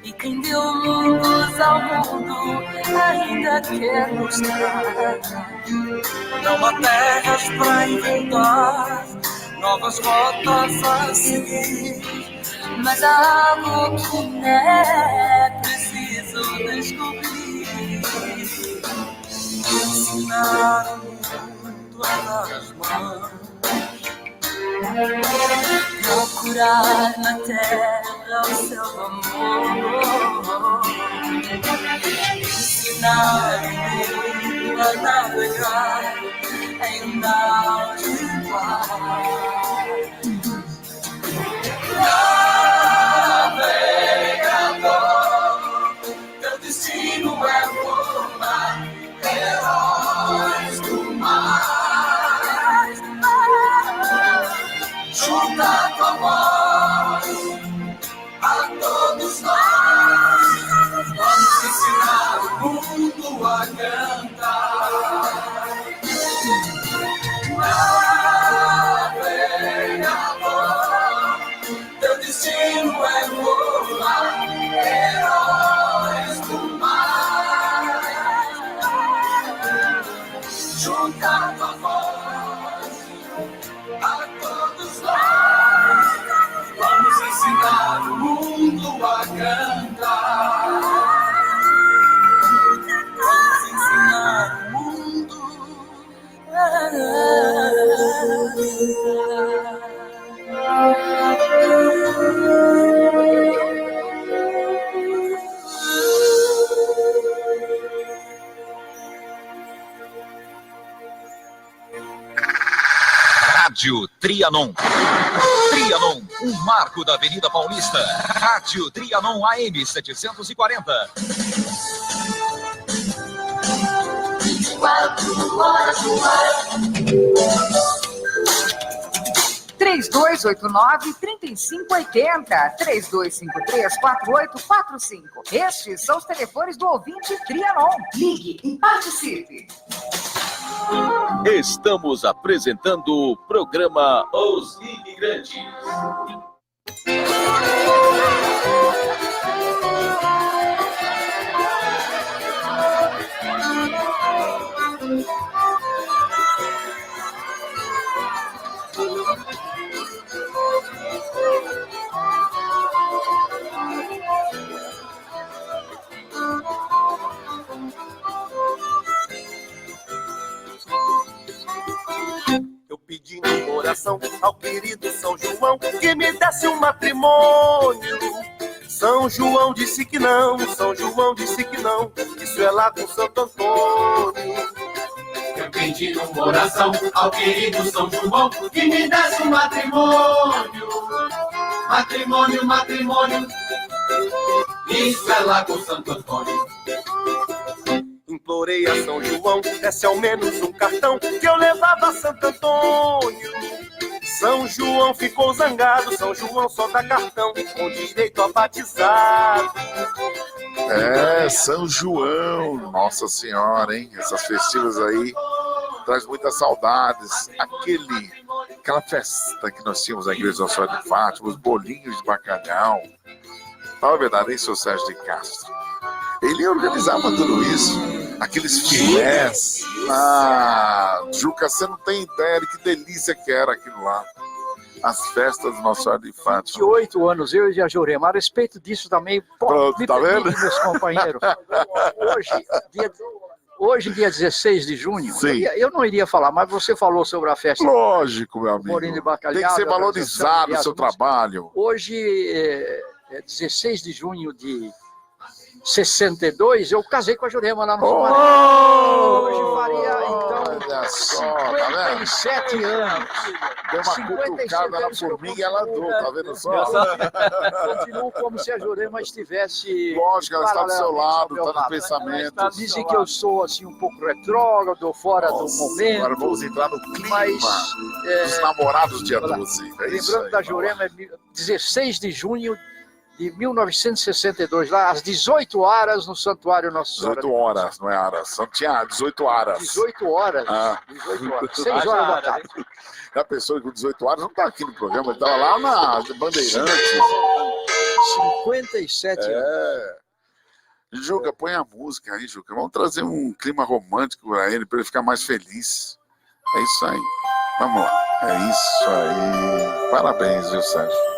E quem deu mundos ao mundo ainda quer mostrar. Não há terras para inventar, novas rotas a seguir, mas há algo que é preciso descobrir. Ensinar o mundo a dar as mãos, procurar na terra o seu amor, ensinar o mundo a navegar em naus de paz. Navegador, teu destino é voar, heróis do mar. Junta tua voz a todos nós, vamos ensinar o mundo a cantar. Navegador, teu destino é voar, heróis do mar. Junta tua voz a todos nós, vamos ensinar o mundo a cantar. Vamos ensinar o mundo a Rádio Trianon. Trianon, um marco da Avenida Paulista. Rádio Trianon AM 740. 24 horas no ar. 3289-3580, 3253-4845. Estes são os telefones do ouvinte Trianon. Ligue e participe. Estamos apresentando o programa Os Imigrantes. Eu pedi em oração ao querido São João que me desse um matrimônio. São João disse que não, São João disse que não, isso é lá com Santo Antônio. Eu pedi uma oração ao querido São João que me desse um matrimônio. Matrimônio, matrimônio, isso é lá com Santo Antônio. Implorei a São João, desse ao menos um cartão que eu levava a Santo Antônio. São João ficou zangado, São João só dá cartão com direito a batizado. É, São João, Nossa Senhora, hein? Essas festivas aí traz muitas saudades. Aquela festa que nós tínhamos na igreja Nossa Senhora de Fátima, os bolinhos de bacalhau. Fala a verdade, hein, seu Sérgio de Castro? Ele organizava tudo isso. Aqueles filés. Juca, você não tem ideia de que delícia que era aquilo lá. As festas do Nossa Senhora de Fátima. 28 anos, eu e a Jurema. A respeito disso também, me tá vendo? meus companheiros. Hoje, dia 16 de junho, eu não iria falar, mas você falou sobre a festa. Lógico, meu amigo. Bolinho de bacalhau, tem que ser valorizado o seu trabalho. Hoje, é 16 de junho de 62, eu casei com a Jurema lá no Sumaré. Hoje faria, então, 57 anos. Deu uma cutucada na formiga e ela andou, tá vendo só? Continuo como se a Jurema estivesse... Lógico, ela está do seu lado, está no pensamento. Dizem que eu sou assim um pouco retrógrado, fora do momento. Agora vamos entrar no clima dos namorados dia 12. Lembrando da Jurema, é 16 de junho de 1962, lá às 18 horas no Santuário Nossa Senhora. 18 horas, não é horas. Só tinha 18 horas. 18 horas. 18 horas. 6 horas da tarde. Já pensou que com 18 horas não está aqui no programa, ele estava lá na Bandeirantes. 57 anos. Juca, põe a música aí, Juca. Vamos trazer um clima romântico para ele ficar mais feliz. É isso aí. Vamos lá. É isso aí. Parabéns, viu, Sérgio?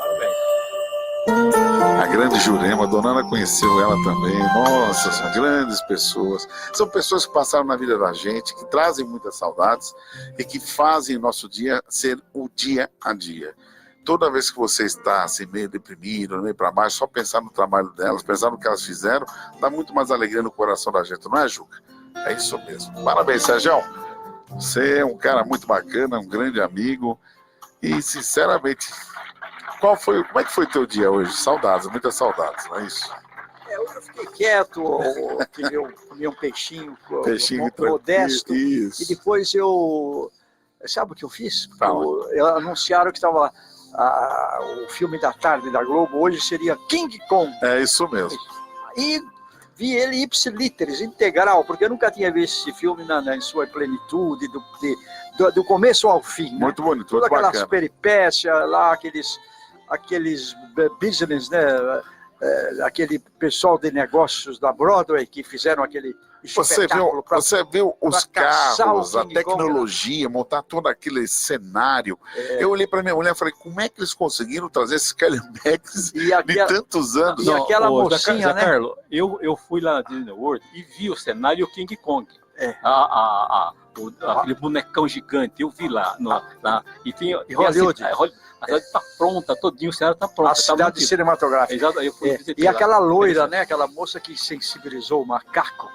A grande Jurema, a dona Ana conheceu ela também. Nossa, são grandes pessoas. São pessoas que passaram na vida da gente, que trazem muitas saudades e que fazem o nosso dia ser o dia a dia. Toda vez que você está assim, meio deprimido, meio para baixo, só pensar no trabalho delas, pensar no que elas fizeram, dá muito mais alegria no coração da gente, não é, Juca? É isso mesmo. Parabéns, Sérgio. Você é um cara muito bacana, um grande amigo e, sinceramente... Como é que foi teu dia hoje? Saudades, muitas saudades, não é isso? Hoje eu fiquei quieto, comi um peixinho modesto, isso. E depois sabe o que eu fiz? Anunciaram que estava o filme da tarde da Globo, hoje seria King Kong. É isso mesmo. E vi ele ipsiliteris, integral, porque eu nunca tinha visto esse filme em sua plenitude, do começo ao fim. Muito bonito, todas muito aquelas peripécias lá, aqueles business, né? Aquele pessoal de negócios da Broadway que fizeram aquele espetáculo. Você viu os carros, a tecnologia, montar todo aquele cenário. Eu olhei para minha mulher e falei, como é que eles conseguiram trazer esses Cadillacs de tantos anos? E aquela mocinha, né? Carlos, eu fui lá na Disney World e vi o cenário King Kong. Aquele bonecão gigante, eu vi lá. E tem Hollywood. A cidade está pronta, todinho, o cenário está pronto. A cidade cinematográfica. Exato, e aquela loira, né? Aquela moça que sensibilizou o macaco,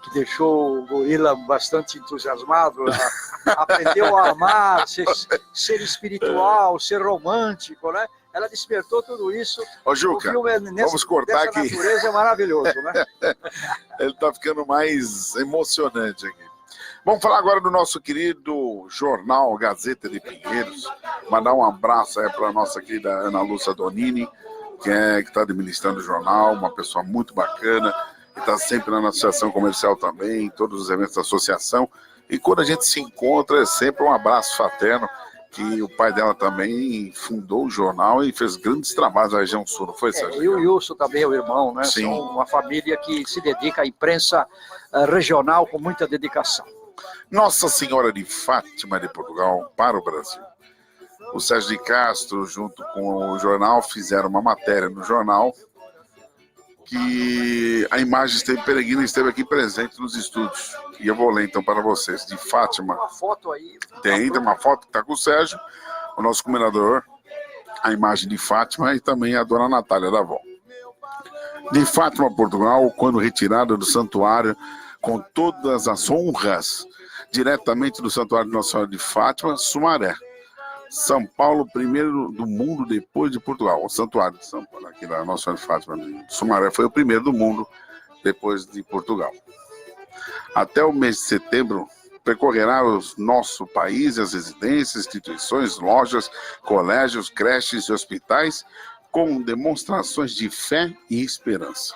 que deixou o gorila bastante entusiasmado, aprendeu a amar, ser espiritual, ser romântico, né? Ela despertou tudo isso. Ô, Juca, o filme vamos cortar aqui. A natureza é maravilhoso, né? Ele está ficando mais emocionante aqui. Vamos falar agora do nosso querido jornal Gazeta de Pinheiros. Mandar um abraço aí para a nossa querida Ana Lúcia Donini, que está administrando o jornal, uma pessoa muito bacana, que está sempre na associação comercial também, em todos os eventos da associação. E quando a gente se encontra, é sempre um abraço fraterno, que o pai dela também fundou o jornal e fez grandes trabalhos na região sul, não foi, Sérgio? E o Wilson também é o irmão, né? Sim. São uma família que se dedica à imprensa regional com muita dedicação. Nossa Senhora de Fátima de Portugal para o Brasil. O Sérgio de Castro, junto com o jornal, fizeram uma matéria no jornal que a imagem peregrina esteve aqui presente nos estúdios. E eu vou ler então para vocês, de Fátima. Uma foto aí. Tem uma foto que está com o Sérgio, o nosso comendador, a imagem de Fátima e também a dona Natália da avó. De Fátima, Portugal, quando retirada do santuário, com todas as honras, diretamente do Santuário de Nossa Senhora de Fátima, Sumaré. São Paulo, primeiro do mundo depois de Portugal. O Santuário de São Paulo, aqui da Nossa Senhora de Fátima, de Sumaré, foi o primeiro do mundo depois de Portugal. Até o mês de setembro, percorrerá o nosso país, as residências, instituições, lojas, colégios, creches e hospitais, com demonstrações de fé e esperança.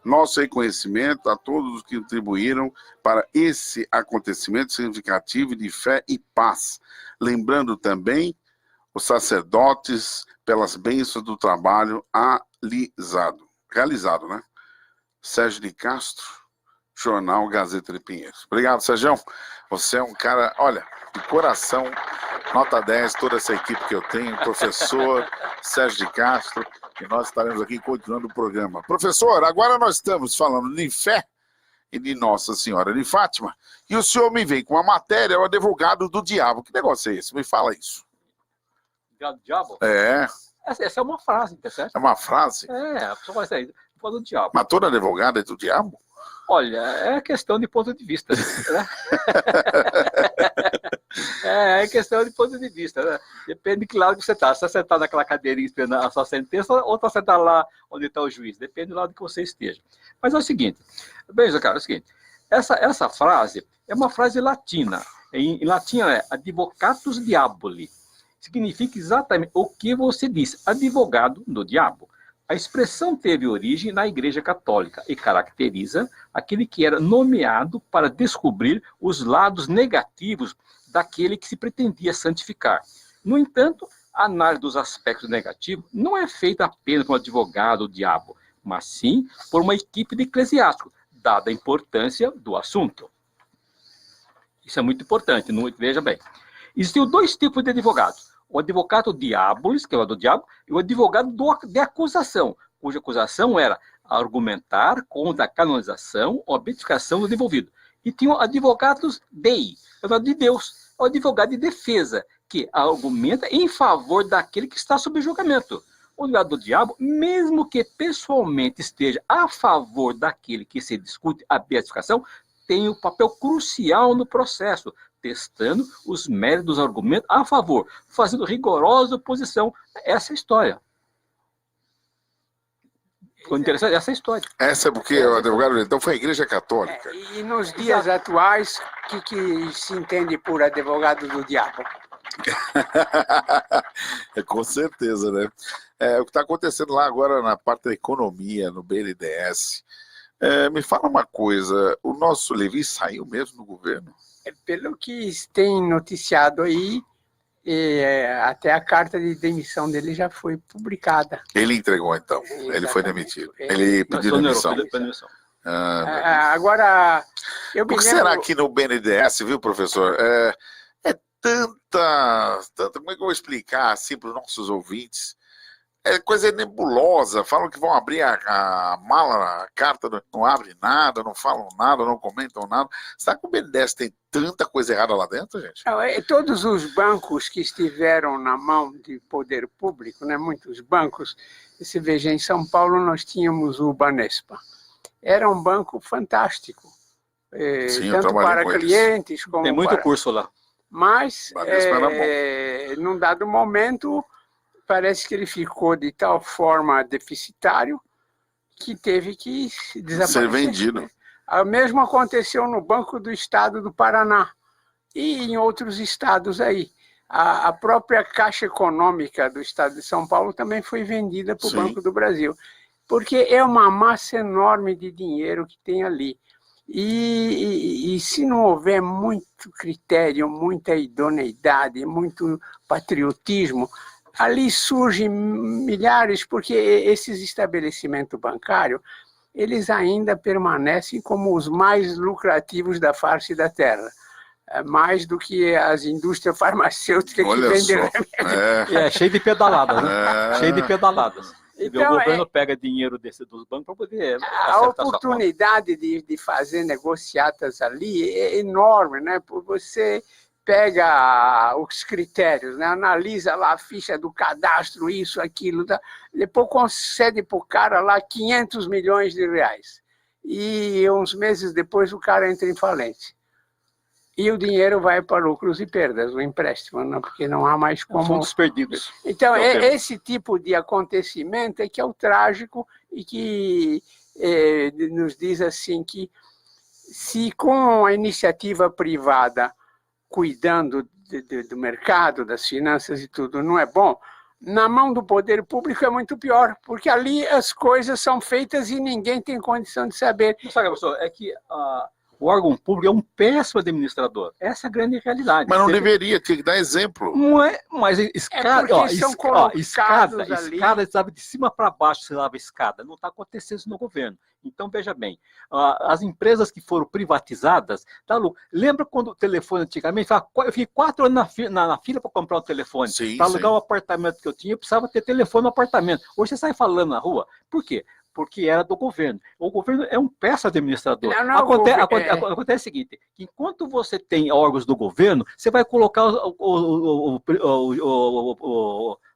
Nosso reconhecimento a todos os que contribuíram para esse acontecimento significativo de fé e paz. Lembrando também os sacerdotes pelas bênçãos do trabalho realizado, né? Sérgio de Castro, Jornal Gazeta de Pinheiros. Obrigado, Sérgio. Você é um cara, olha, de coração, nota 10, toda essa equipe que eu tenho, professor Sérgio de Castro, e nós estaremos aqui continuando o programa. Professor, agora nós estamos falando de fé e de Nossa Senhora de Fátima, e o senhor me vem com uma matéria, o advogado do diabo. Que negócio é esse? Me fala isso. Diabo? É. Essa é uma frase, tá certo? É uma frase? É, a pessoa vai sair do diabo. Mas toda advogada é do diabo? Olha, é questão de ponto de vista, né? É questão de ponto de vista, né? Depende de que lado que você está. Se você está naquela cadeirinha esperando a sua sentença, ou se você está lá onde está o juiz. Depende do lado que você esteja. Mas é o seguinte, veja, cara, é o seguinte. Essa frase é uma frase latina. Em latim é advocatus diaboli. Significa exatamente o que você disse, advogado do diabo. A expressão teve origem na Igreja Católica e caracteriza aquele que era nomeado para descobrir os lados negativos daquele que se pretendia santificar. No entanto, a análise dos aspectos negativos não é feita apenas por um advogado ou diabo, mas sim por uma equipe de eclesiásticos, dada a importância do assunto. Isso é muito importante, veja bem. Existiam dois tipos de advogados. O advogado diabolis, que é o do diabo, e o advogado de acusação, cuja acusação era argumentar contra a canonização ou a beatificação do devolvido. E tinha advogados dei, de Deus, o advogado de defesa, que argumenta em favor daquele que está sob julgamento. O advogado do diabo, mesmo que pessoalmente esteja a favor daquele que se discute a beatificação, tem um papel crucial no processo, testando os méritos dos argumentos a favor, fazendo rigorosa oposição a essa história. Ficou interessante essa história. Essa é porque o advogado, então, foi a Igreja Católica. E nos dias atuais, o que se entende por advogado do diabo? Com certeza, né? O que está acontecendo lá agora na parte da economia, no BNDES. Me fala uma coisa, o nosso Levi saiu mesmo do governo? Pelo que tem noticiado aí, até a carta de demissão dele já foi publicada. Ele entregou, então. Exatamente. Ele foi demitido. Ele pediu demissão. Agora, eu me Por que lembro... será que no BNDES, viu, professor? Tanta... Como é que eu vou explicar assim para os nossos ouvintes? É coisa nebulosa, falam que vão abrir a mala, a carta, não abre nada, não falam nada, não comentam nada. Será que o BNDES tem tanta coisa errada lá dentro, gente? Não, todos os bancos que estiveram na mão de poder público, né, muitos bancos, se veja, em São Paulo nós tínhamos o Banespa. Era um banco fantástico, Sim, tanto para clientes como tem muito para... curso lá. Mas, num dado momento... Parece que ele ficou de tal forma deficitário que teve que desaparecer. Ser vendido. O mesmo aconteceu no Banco do Estado do Paraná e em outros estados aí. A própria Caixa Econômica do Estado de São Paulo também foi vendida para o Banco do Brasil, porque é uma massa enorme de dinheiro que tem ali. E se não houver muito critério, muita idoneidade, muito patriotismo, ali surgem milhares, porque esses estabelecimentos bancários, eles ainda permanecem como os mais lucrativos da face da terra, mais do que as indústrias farmacêuticas que vendem remédio. É cheio de pedaladas, né? Cheio de pedaladas. Então, o governo pega dinheiro dos bancos para poder... A oportunidade de fazer negociatas ali é enorme, né? Você... pega os critérios, né? Analisa lá a ficha do cadastro, isso, aquilo, depois concede para o cara lá 500 milhões de reais. E uns meses depois o cara entra em falência. E o dinheiro vai para lucros e perdas, o empréstimo, não, porque não há mais como... Fundos perdidos. Então, esse tipo de acontecimento é que é o trágico e que nos diz assim que se com a iniciativa privada cuidando do mercado, das finanças e tudo, não é bom, Na mão do poder público é muito pior, porque ali as coisas são feitas e ninguém tem condição de saber. Não sabe, professor, é que o órgão público é um péssimo administrador. Essa é a grande realidade. Mas não deveria, tinha que dar exemplo. Não é, mas escada, escada, sabe, de cima para baixo você lava escada. Não está acontecendo isso no governo. Então, veja bem, as empresas que foram privatizadas, tá, Lu? Lembra quando o telefone antigamente, eu fiquei 4 anos na fila para comprar um telefone. Para alugar o apartamento que eu tinha, eu precisava ter telefone no apartamento. Hoje você sai falando na rua. Por quê? Porque era do governo. O governo é um péssimo administrador. Acontece o seguinte, que enquanto você tem órgãos do governo, você vai colocar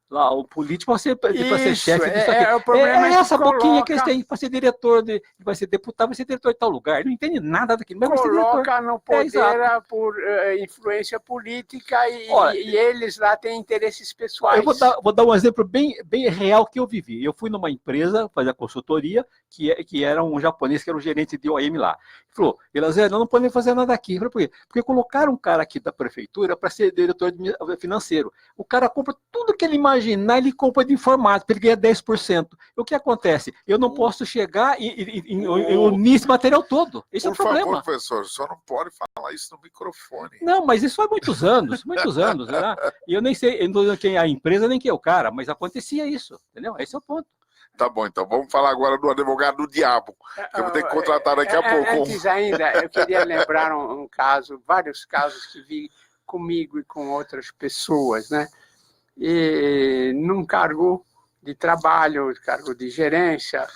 o político para ser chefe disso aqui. É essa boquinha que eles têm para ser diretor, vai ser deputado, vai ser diretor de tal lugar. Ele não entende nada daquilo, mas vai ser diretor. Coloca no poder por influência política e eles lá têm interesses pessoais. Eu vou dar um exemplo bem real que eu vivi. Eu fui numa empresa fazer consultoria, que era um japonês, que era o gerente de OM lá. Ele falou, Elazé, não podemos fazer nada aqui. Eu falei, por quê? Porque colocaram um cara aqui da prefeitura para ser diretor financeiro. O cara compra tudo que ele imaginar, ele compra de informática, ele ganha 10%. O que acontece? Eu não posso chegar e unir esse material todo. Esse é o problema. Por favor, professor, só não pode falar isso no microfone. Não, mas isso há muitos anos, né? E eu nem sei, eu não sei quem é a empresa, nem quem é o cara, mas acontecia isso, entendeu? Esse é o ponto. Tá bom, então vamos falar agora do advogado do diabo, que eu vou ter que contratar daqui a pouco. Antes ainda, eu queria lembrar um caso, vários casos que vi comigo e com outras pessoas, né? E num cargo de trabalho, cargo de gerência,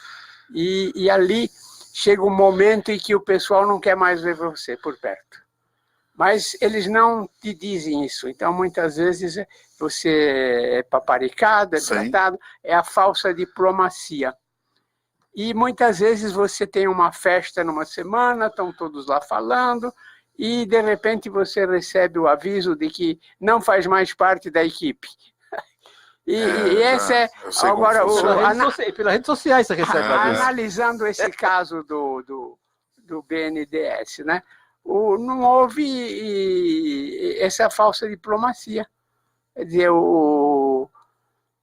e ali chega um momento em que o pessoal não quer mais ver você por perto. Mas eles não te dizem isso, então muitas vezes você é paparicado, é tratado, é a falsa diplomacia. E muitas vezes você tem uma festa numa semana, estão todos lá falando, e de repente você recebe o aviso de que não faz mais parte da equipe. Esse é agora pelas redes sociais você recebe analisando esse caso do BNDES, né? Não houve essa falsa diplomacia. Quer dizer, o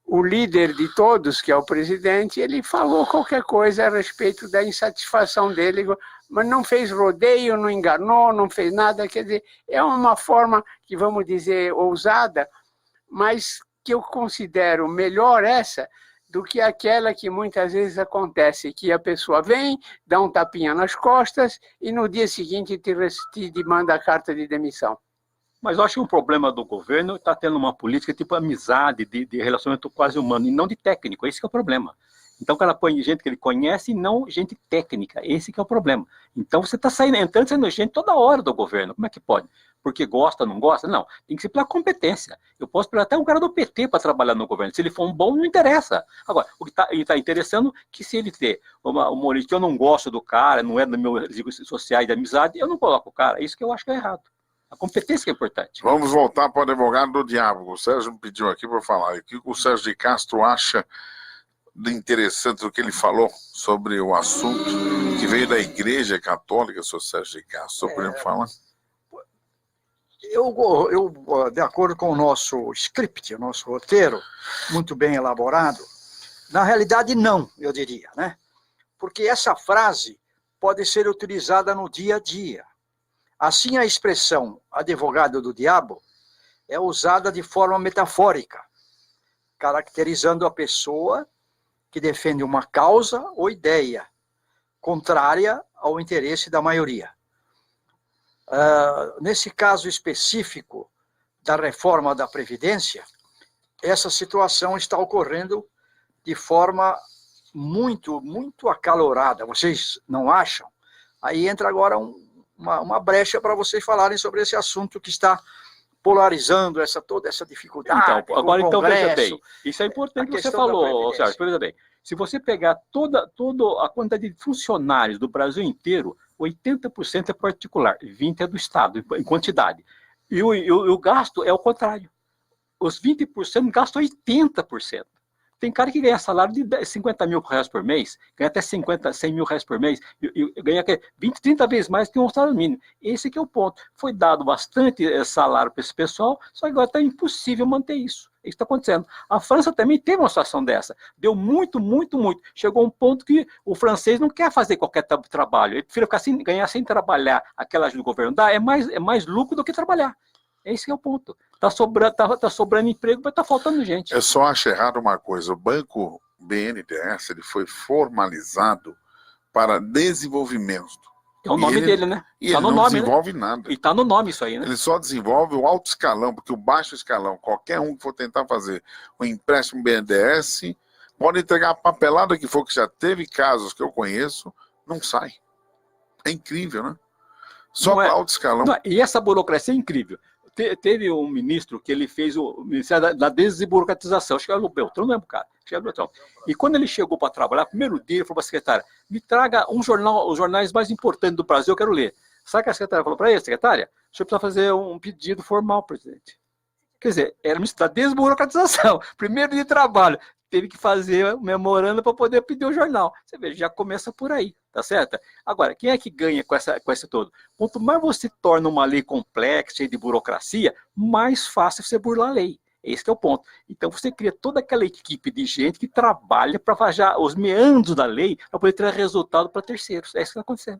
líder de todos, que é o presidente, ele falou qualquer coisa a respeito da insatisfação dele, mas não fez rodeio, não enganou, não fez nada. Quer dizer, é uma forma que, vamos dizer, ousada, mas que eu considero melhor essa do que aquela que muitas vezes acontece, que a pessoa vem, dá um tapinha nas costas e no dia seguinte te manda a carta de demissão. Mas eu acho que o problema do governo está tendo uma política tipo amizade, de relacionamento quase humano, e não de técnico. Esse que é o problema. Então o cara põe gente que ele conhece e não gente técnica. Esse que é o problema. Então você está entrando e saindo gente toda hora do governo. Como é que pode? Porque gosta, não gosta? Não. Tem que ser pela competência. Eu posso pegar até um cara do PT para trabalhar no governo. Se ele for um bom, não interessa. Agora, o que está interessando é que se ele ter uma humorista que eu não gosto do cara, não é dos meus círculos sociais de amizade, eu não coloco o cara. Isso que eu acho que é errado. A competência que é importante. Vamos voltar para o advogado do diabo. O Sérgio me pediu aqui para falar. O que o Sérgio de Castro acha de interessante o que ele falou sobre o assunto que veio da Igreja Católica, senhor Sérgio de Castro? Só me falar? Eu, de acordo com o nosso script, o nosso roteiro, muito bem elaborado, na realidade não, eu diria, né? Porque essa frase pode ser utilizada no dia a dia. Assim, a expressão advogado do diabo é usada de forma metafórica, caracterizando a pessoa que defende uma causa ou ideia contrária ao interesse da maioria. Nesse caso específico da reforma da Previdência, essa situação está ocorrendo de forma muito, muito acalorada. Vocês não acham? Aí entra agora uma brecha para vocês falarem sobre esse assunto que está polarizando toda essa dificuldade. Então veja bem, isso é importante que você falou, Sérgio, veja bem, se você pegar toda a quantidade de funcionários do Brasil inteiro, 80% é particular, 20% é do Estado, em quantidade. E o gasto é o contrário. Os 20% gastam 80%. Tem cara que ganha salário de 50 mil reais por mês, ganha até 100 mil reais por mês, e ganha 20, 30 vezes mais que um salário mínimo. Esse que é o ponto. Foi dado bastante salário para esse pessoal, só que agora está impossível manter isso. É isso que está acontecendo. A França também teve uma situação dessa. Deu muito. Chegou a um ponto que o francês não quer fazer qualquer trabalho. Ele prefere ficar sem, ganhar sem trabalhar. Aquela ajuda do governo dá, é mais lucro do que trabalhar. Esse que é o ponto. Está sobrando emprego, mas está faltando gente. Eu só acho errado uma coisa. O banco BNDES ele foi formalizado para desenvolvimento. É o nome dele, né? E ele não desenvolve nada. E está no nome isso aí, né? Ele só desenvolve o alto escalão, porque o baixo escalão, qualquer um que for tentar fazer um empréstimo BNDES, pode entregar a papelada que for, que já teve casos que eu conheço, não sai. É incrível, né? Só para alto escalão. E essa burocracia é incrível. Teve um ministro que ele fez o Ministério da Desburocratização, acho que era o Beltrão, não é o cara, acho que era o Beltrão. E quando ele chegou para trabalhar, primeiro dia, ele falou para a secretária, me traga os jornais mais importantes do Brasil, eu quero ler. Sabe o que a secretária falou para ele, secretária? O senhor precisa fazer um pedido formal, presidente. Quer dizer, era o Ministério da Desburocratização, primeiro dia de trabalho, teve que fazer um memorando para poder pedir o jornal. Você vê, já começa por aí, tá certo? Agora, quem é que ganha com esse todo? Quanto mais você torna uma lei complexa, cheia de burocracia, mais fácil você burlar a lei. Esse que é o ponto. Então, você cria toda aquela equipe de gente que trabalha para fazer os meandros da lei para poder ter resultado para terceiros. É isso que está acontecendo.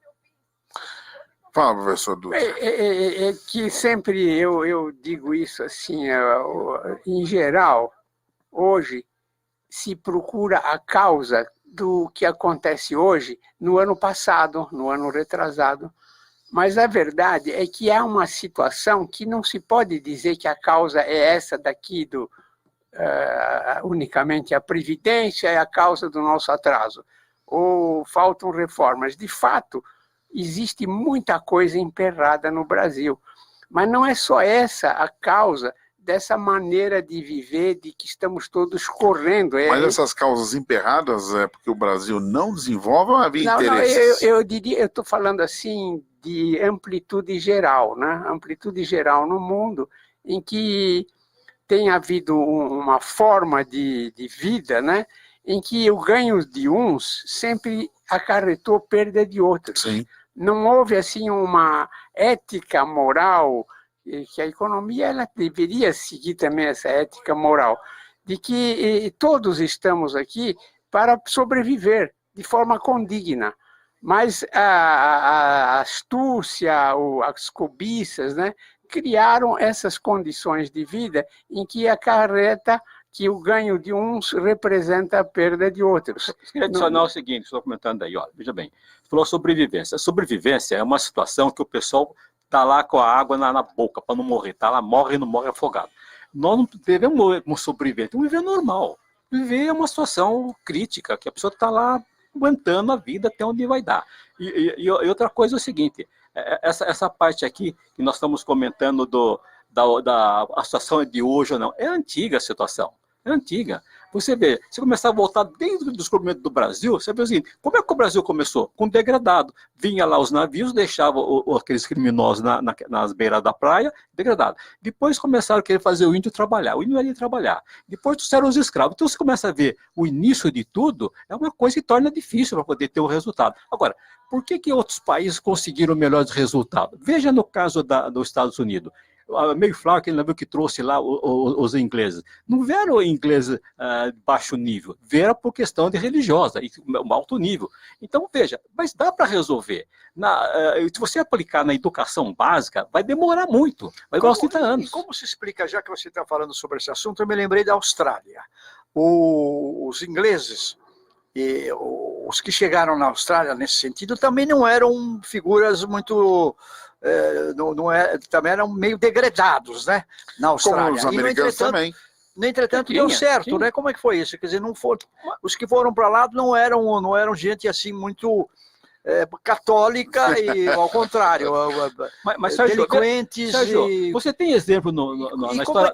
Fala, professor Dutra. É que sempre eu digo isso assim, em geral, hoje, se procura a causa do que acontece hoje no ano passado, no ano retrasado. Mas a verdade é que há uma situação que não se pode dizer que a causa é essa daqui, unicamente a Previdência é a causa do nosso atraso, ou faltam reformas. De fato, existe muita coisa emperrada no Brasil, mas não é só essa a causa dessa maneira de viver, de que estamos todos correndo. Mas essas causas emperradas é porque o Brasil não desenvolve ou havia interesses? Eu diria, eu estou falando assim de amplitude geral, né? Amplitude geral no mundo, em que tem havido uma forma de vida, né? Em que o ganho de uns sempre acarretou perda de outros. Sim. Não houve assim uma ética moral, que a economia ela deveria seguir também essa ética moral, de que todos estamos aqui para sobreviver de forma condigna, mas a astúcia, as cobiças, né, criaram essas condições de vida em que acarreta que o ganho de uns representa a perda de outros. Eu queria adicionar o seguinte, estou comentando aí, olha, veja bem, você falou sobrevivência. A sobrevivência é uma situação que o pessoal está lá com a água na boca para não morrer, está lá, morre e não morre afogado. Nós não devemos sobreviver, temos que viver normal. Viver é uma situação crítica, que a pessoa está lá aguentando a vida até onde vai dar. E outra coisa é o seguinte, essa parte aqui que nós estamos comentando a situação de hoje ou não, é antiga a situação. É antiga. Você vê, se começar a voltar dentro do descobrimento do Brasil, você vê o seguinte, como é que o Brasil começou? Com degradado. Vinha lá os navios, deixavam aqueles criminosos nas beiras da praia, degradado. Depois começaram a querer fazer o índio trabalhar. O índio ia trabalhar. Depois trouxeram os escravos. Então você começa a ver o início de tudo, é uma coisa que torna difícil para poder ter o resultado. Agora, por que outros países conseguiram melhores resultados? Veja no caso dos Estados Unidos. A Mayflower, aquele navio que trouxe lá os ingleses, não vieram ingleses de baixo nível, vieram por questão de religiosa, e alto nível. Então, veja, mas dá para resolver. Se você aplicar na educação básica, vai demorar muito, vai demorar 30 anos. E como se explica, já que você está falando sobre esse assunto, eu me lembrei da Austrália. Os ingleses, e os que chegaram na Austrália nesse sentido, também não eram figuras muito... também eram meio degradados, né, na Austrália. Como os americanos também. No entretanto, deu certo, né? Como é que foi isso? Quer dizer, os que foram para lá não eram gente assim muito católica e ao contrário, mas Sérgio, delinquentes. Sérgio, você tem exemplo na história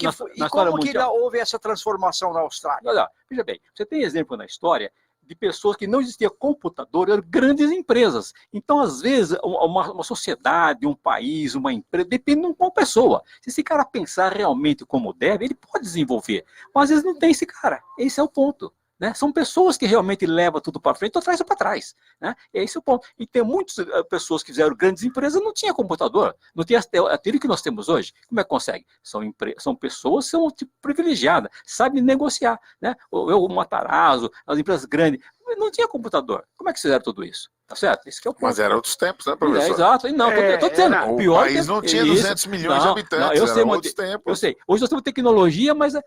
como que mundial? houve essa transformação na Austrália? Olha, veja bem, você tem exemplo na história de pessoas que não existia computador, eram grandes empresas. Então, às vezes, uma sociedade, um país, uma empresa, depende de uma pessoa. Se esse cara pensar realmente como deve, ele pode desenvolver. Mas às vezes não tem esse cara. Esse é o ponto. né? São pessoas que realmente levam tudo para frente ou traz isso para trás, né? Esse é o ponto. E tem muitas pessoas que fizeram grandes empresas, não tinha computador, não tinha aquilo que nós temos hoje. Como é que consegue? São pessoas que são tipo, privilegiadas, sabem negociar, né? O Matarazzo, as empresas grandes, não tinha computador. Como é que fizeram tudo isso? Tá certo? Esse que é o ponto. Mas eram outros tempos, né, professor? Exato. Não, eu tô dizendo, o pior país não tinha 200 milhões de habitantes, eu sei, eram outros tempos. Eu sei. Hoje nós temos tecnologia, mas a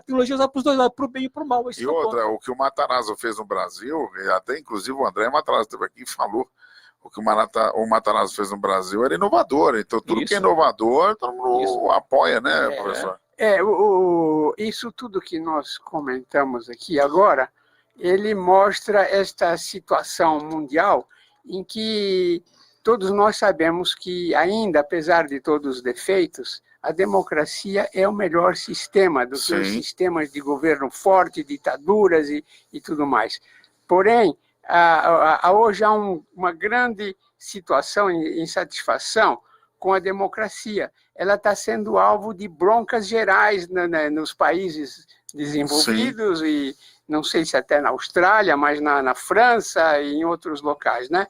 tecnologia usa para os dois lados, para o bem e para o mal. E outra, o que o Matarazzo fez no Brasil, até inclusive o André Matarazzo esteve aqui e falou, o que o Matarazzo fez no Brasil era inovador. Então tudo que é inovador, todo mundo apoia, né, professor? Isso tudo que nós comentamos aqui agora, ele mostra esta situação mundial em que todos nós sabemos que ainda, apesar de todos os defeitos, a democracia é o melhor sistema do que os sistemas de governo forte, ditaduras e tudo mais. Porém, hoje há uma grande situação de insatisfação com a democracia. Ela está sendo alvo de broncas gerais nos países desenvolvidos e não sei se até na Austrália, mas na França e em outros locais, né?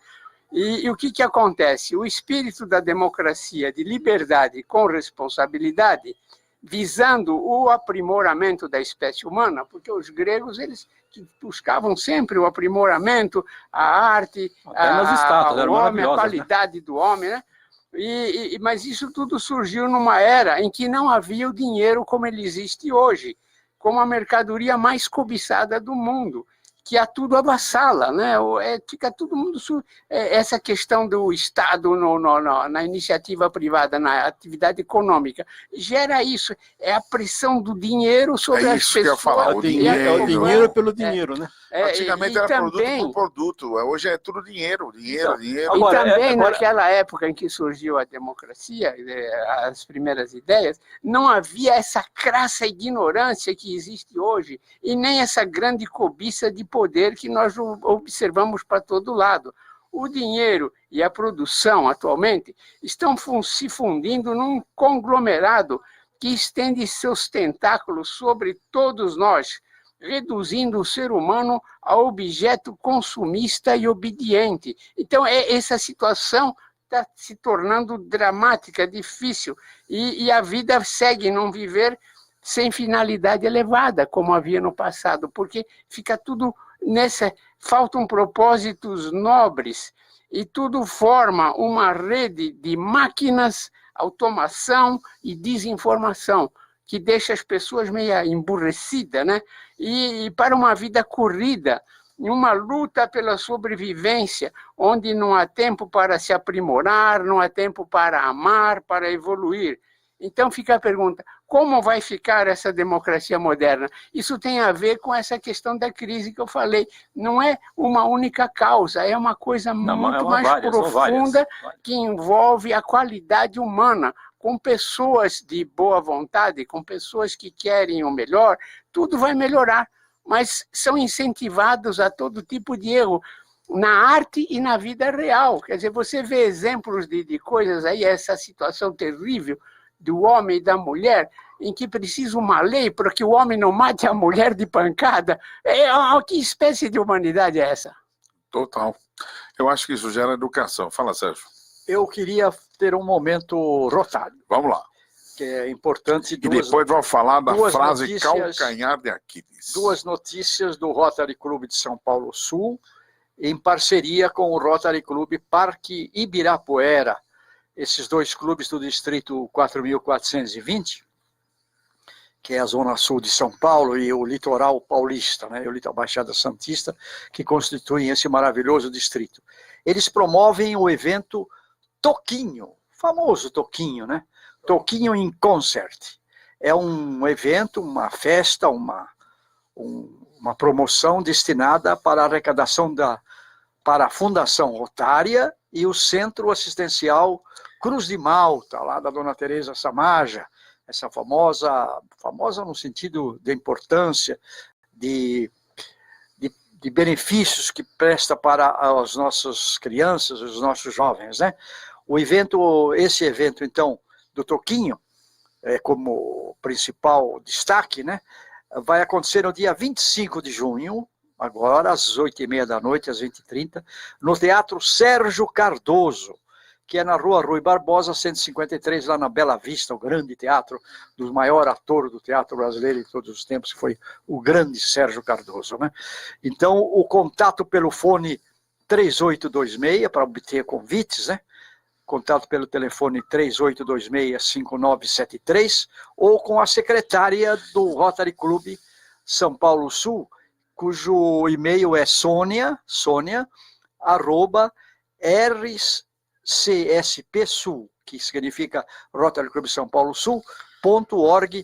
E o que acontece? O espírito da democracia, de liberdade com responsabilidade, visando o aprimoramento da espécie humana, porque os gregos eles buscavam sempre o aprimoramento, a arte, o homem, a qualidade do homem, né? Mas isso tudo surgiu numa era em que não havia o dinheiro como ele existe hoje, como a mercadoria mais cobiçada do mundo, que a tudo avassala, né? Fica todo mundo... essa questão do Estado na iniciativa privada, na atividade econômica, gera isso, é a pressão do dinheiro sobre as pessoas. Que eu ia falar, o dinheiro pelo dinheiro, né? Antigamente era produto por produto, hoje é tudo dinheiro. Agora, e também, naquela época em que surgiu a democracia, as primeiras ideias, não havia essa crassa ignorância que existe hoje, e nem essa grande cobiça de poder que nós observamos para todo lado. O dinheiro e a produção, atualmente, estão se fundindo num conglomerado que estende seus tentáculos sobre todos nós, reduzindo o ser humano a objeto consumista e obediente. Então, essa situação está se tornando dramática, difícil, e a vida segue num viver sem finalidade elevada, como havia no passado, porque fica tudo faltam propósitos nobres, e tudo forma uma rede de máquinas, automação e desinformação, que deixa as pessoas meio emburrecidas, né? E para uma vida corrida, uma luta pela sobrevivência, onde não há tempo para se aprimorar, não há tempo para amar, para evoluir. Então fica a pergunta, como vai ficar essa democracia moderna? Isso tem a ver com essa questão da crise que eu falei. Não é uma única causa, é uma coisa muito mais profunda que envolve a qualidade humana, com pessoas de boa vontade, com pessoas que querem o melhor, tudo vai melhorar, mas são incentivados a todo tipo de erro, na arte e na vida real. Quer dizer, você vê exemplos de coisas aí, essa situação terrível do homem e da mulher, em que precisa uma lei para que o homem não mate a mulher de pancada. Que espécie de humanidade é essa? Total. Eu acho que isso gera educação. Fala, Sérgio. Eu queria ter um momento Rotário. Vamos lá. Que é importante. E depois vamos falar da frase notícias, calcanhar de Aquiles. Duas notícias do Rotary Clube de São Paulo Sul, em parceria com o Rotary Clube Parque Ibirapuera. Esses dois clubes do distrito 4.420, que é a zona sul de São Paulo e o litoral paulista, né, a Baixada Santista, que constituem esse maravilhoso distrito. Eles promovem o evento Toquinho, famoso Toquinho, né? Toquinho in Concert. É um evento, uma festa, uma promoção destinada para a arrecadação para a Fundação Rotária e o Centro Assistencial Cruz de Malta, lá da Dona Teresa Samaja, essa famosa no sentido de importância, de benefícios que presta para as nossas crianças, os nossos jovens, né? Esse evento, então, do Toquinho, como principal destaque, né? vai acontecer no dia 25 de junho, agora às 8h30 da noite, às 20h30, no Teatro Sérgio Cardoso, que é na Rua Rui Barbosa, 153, lá na Bela Vista, o grande teatro do maior ator do teatro brasileiro de todos os tempos, que foi o grande Sérgio Cardoso, né? Então, o contato pelo fone 3826, para obter convites, né? Contato pelo telefone 3826-5973, ou com a secretária do Rotary Club São Paulo Sul, cujo e-mail é sonia@rcspsul, que significa Rotary Club São Paulo Sul.org.br.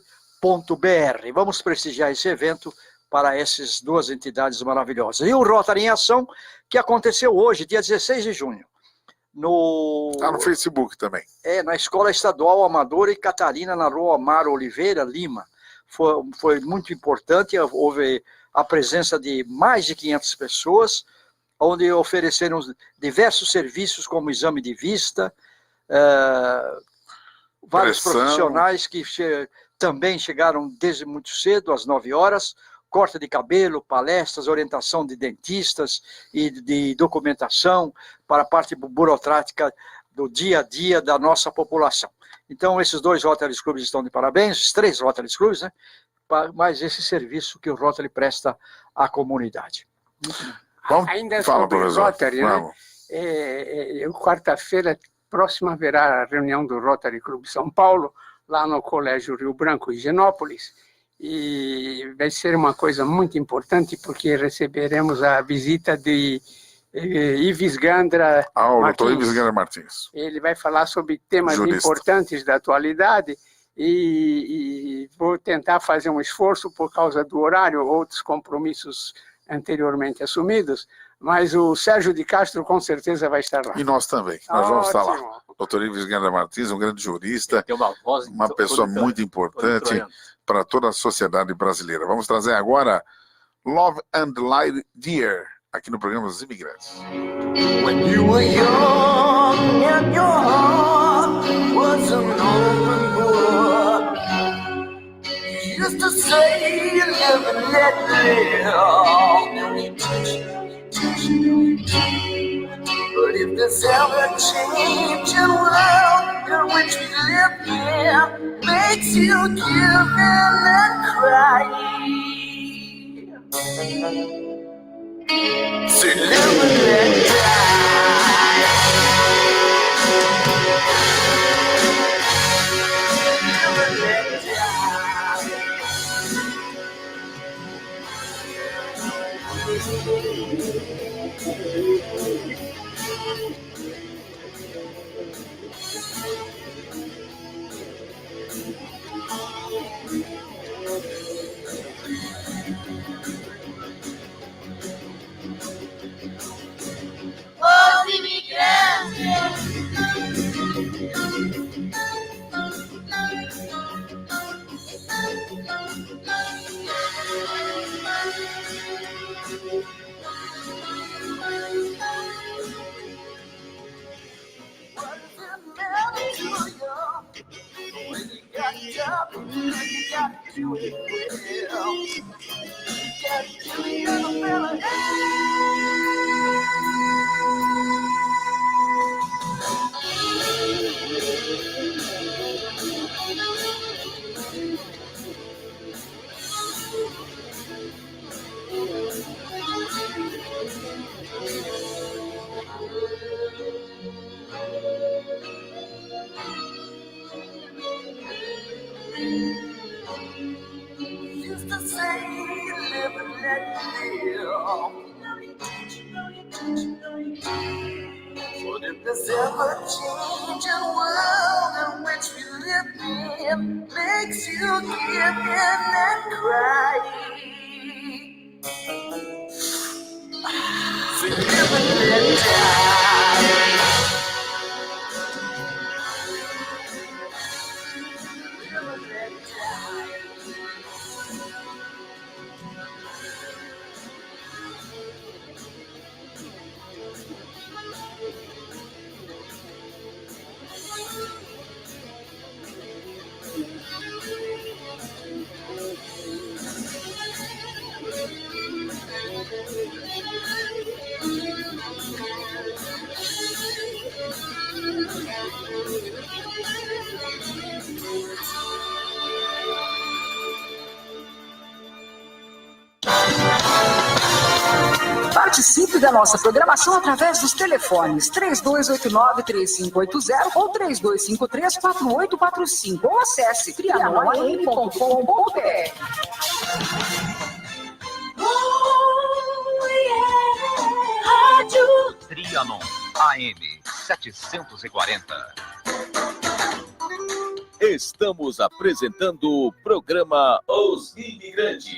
Vamos prestigiar esse evento para essas duas entidades maravilhosas. E o Rotary em Ação, que aconteceu hoje, dia 16 de junho. Está no Facebook também. Na Escola Estadual Amadora e Catarina, na Rua Amaro Oliveira, Lima. Foi muito importante, houve a presença de mais de 500 pessoas, onde ofereceram diversos serviços, como exame de vista, vários profissionais que também chegaram desde muito cedo, às 9 horas, corte de cabelo, palestras, orientação de dentistas e de documentação para a parte burocrática do dia a dia da nossa população. Então, esses 2 Rotary Clubs estão de parabéns, os 3 Rotary Clubs, né? Mas esse serviço que o Rotary presta à comunidade. Ainda sobre o Rotary, né? Quarta-feira próxima haverá a reunião do Rotary Clube São Paulo, lá no Colégio Rio Branco, em Higienópolis, e vai ser uma coisa muito importante, porque receberemos a visita de Ives Gandra Martins. Dr. Ives Gandra Martins. Ele vai falar sobre temas Jurista. importantes da atualidade, e vou tentar fazer um esforço por causa do horário, outros compromissos anteriormente assumidos, mas o Sérgio de Castro com certeza vai estar lá. E nós também, nós vamos estar lá. Dr. Ives Gandra Martins, um grande jurista, uma pessoa muito importante para toda a sociedade brasileira. Vamos trazer agora Love and Light Dear, aqui no programa dos Imigrantes. When you were young and your heart was an open book, you used to say you live and let live. But if there's ever a change in the world in which we live here, makes you give in and cry. Say live and let die. Live and let Os imigrantes. When you got the job, you got to do it well. You got to do it, little fella. Used to say, live and let live. But if there's ever a change in the world in which we live in, makes you give in and cry. So live and let die. Participe da nossa programação através dos telefones 3289-3580 ou 3253-4845 ou acesse trianoam.com.br. Rádio Trianon AM 740. Estamos apresentando o programa Os Imigrantes.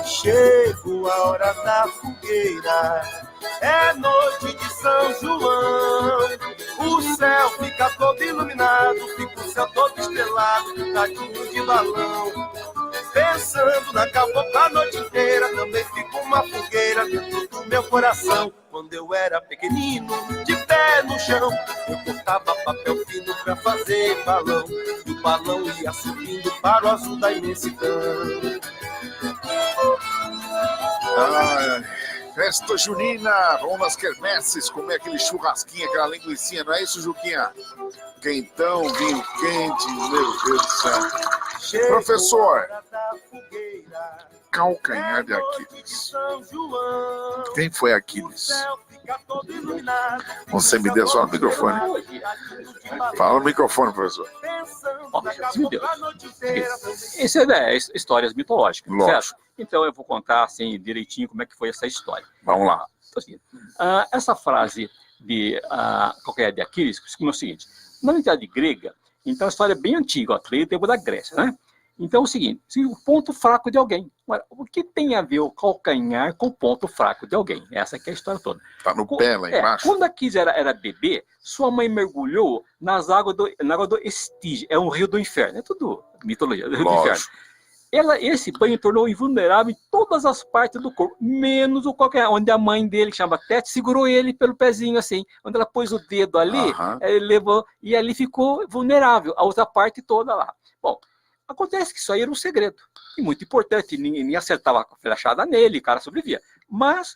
Chegou a hora da fogueira, é noite de São João. O céu fica todo iluminado, fica o céu todo estrelado, pintadinho de balão. Pensando na cabocla a noite inteira, também fica uma fogueira dentro do meu coração. Quando eu era pequenino, de pé no chão, eu cortava papel fino pra fazer balão. E o balão ia subindo para o azul da imensidão. Ai, festa junina, vamos nas quermesses, comer aquele churrasquinho, aquela linguicinha, não é isso, Juquinha? Quentão, vinho quente, meu Deus do céu. Professor, calcanhar de Aquiles. Quem foi Aquiles? Você me deu só o microfone. Fala no microfone, professor. Meu Deus. Isso é histórias mitológicas, certo? Então eu vou contar assim direitinho como é que foi essa história. Vamos lá. Essa frase de calcanhar de Aquiles é o seguinte: na unidade grega, então a história é bem antiga, desde o tempo da Grécia, né? Então é o seguinte, o ponto fraco de alguém. O que tem a ver o calcanhar com o ponto fraco de alguém? Essa que é a história toda. Tá no pé lá embaixo. Quando Aquiles era bebê, sua mãe mergulhou na água do Estige, é um rio do inferno, é tudo mitologia, do rio do inferno. Esse banho tornou invulnerável em todas as partes do corpo, menos o calcanhar, onde a mãe dele, que chama Tete, segurou ele pelo pezinho assim, onde ela pôs o dedo ali, ele levou, e ali ficou vulnerável, a outra parte toda lá. Bom, acontece que isso aí era um segredo, e muito importante, ninguém acertava a flechada nele, o cara sobrevivia. Mas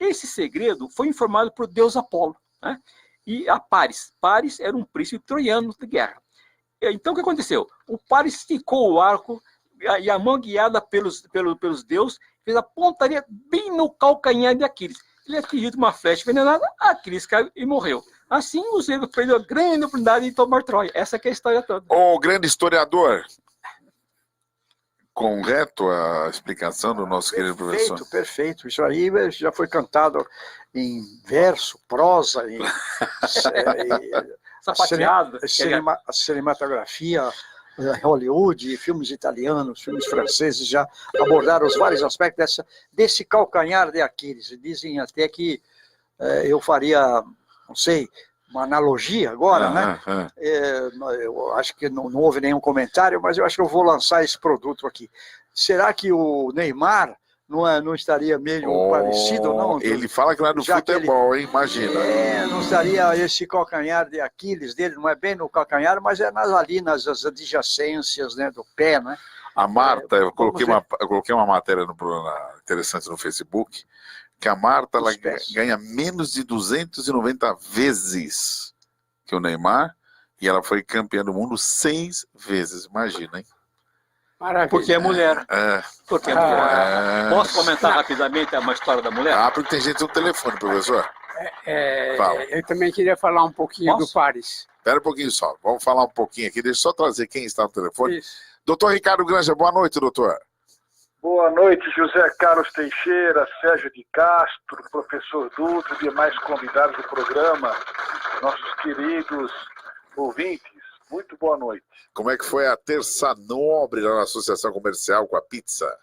esse segredo foi informado por Deus Apolo, né? E a Paris era um príncipe troiano de guerra. Então o que aconteceu? O Paris esticou o arco, e a mão guiada pelos deuses fez a pontaria bem no calcanhar de Aquiles. Ele atingiu uma flecha envenenada, Aquiles caiu e morreu. Assim, o Zeus perdeu a grande oportunidade de tomar Troia. Essa que é a história toda. Ô, grande historiador, correto a explicação do nosso querido professor? Perfeito. Isso aí já foi cantado em verso, prosa, em sapateado. Cinematografia, Hollywood, filmes italianos, filmes franceses já abordaram os vários aspectos desse calcanhar de Aquiles. Dizem até que eu faria, não sei, uma analogia agora, né? Eu acho que não houve nenhum comentário, mas eu acho que eu vou lançar esse produto aqui. Será que o Neymar não estaria meio parecido, não? Ele fala que não é do futebol, hein? Imagina. Não estaria esse calcanhar de Aquiles dele, não é bem no calcanhar, mas é nas adjacências, né, do pé, né? A Marta, eu coloquei uma matéria no programa interessante no Facebook, que a Marta ela ganha menos de 290 vezes que o Neymar, e ela foi campeã do mundo 6 vezes, imagina, hein? Maravilha. Porque é mulher. Porque é mulher. Posso comentar rapidamente uma história da mulher? Porque tem gente no telefone, professor. Eu também queria falar um pouquinho do Paris. Espera um pouquinho só, vamos falar um pouquinho aqui, deixa eu só trazer quem está no telefone. Isso. Doutor Ricardo Granja, boa noite, doutor. Boa noite, José Carlos Teixeira, Sérgio de Castro, professor Dutra e demais convidados do programa, nossos queridos ouvintes. Muito boa noite. Como é que foi a terça nobre lá na Associação Comercial com a pizza?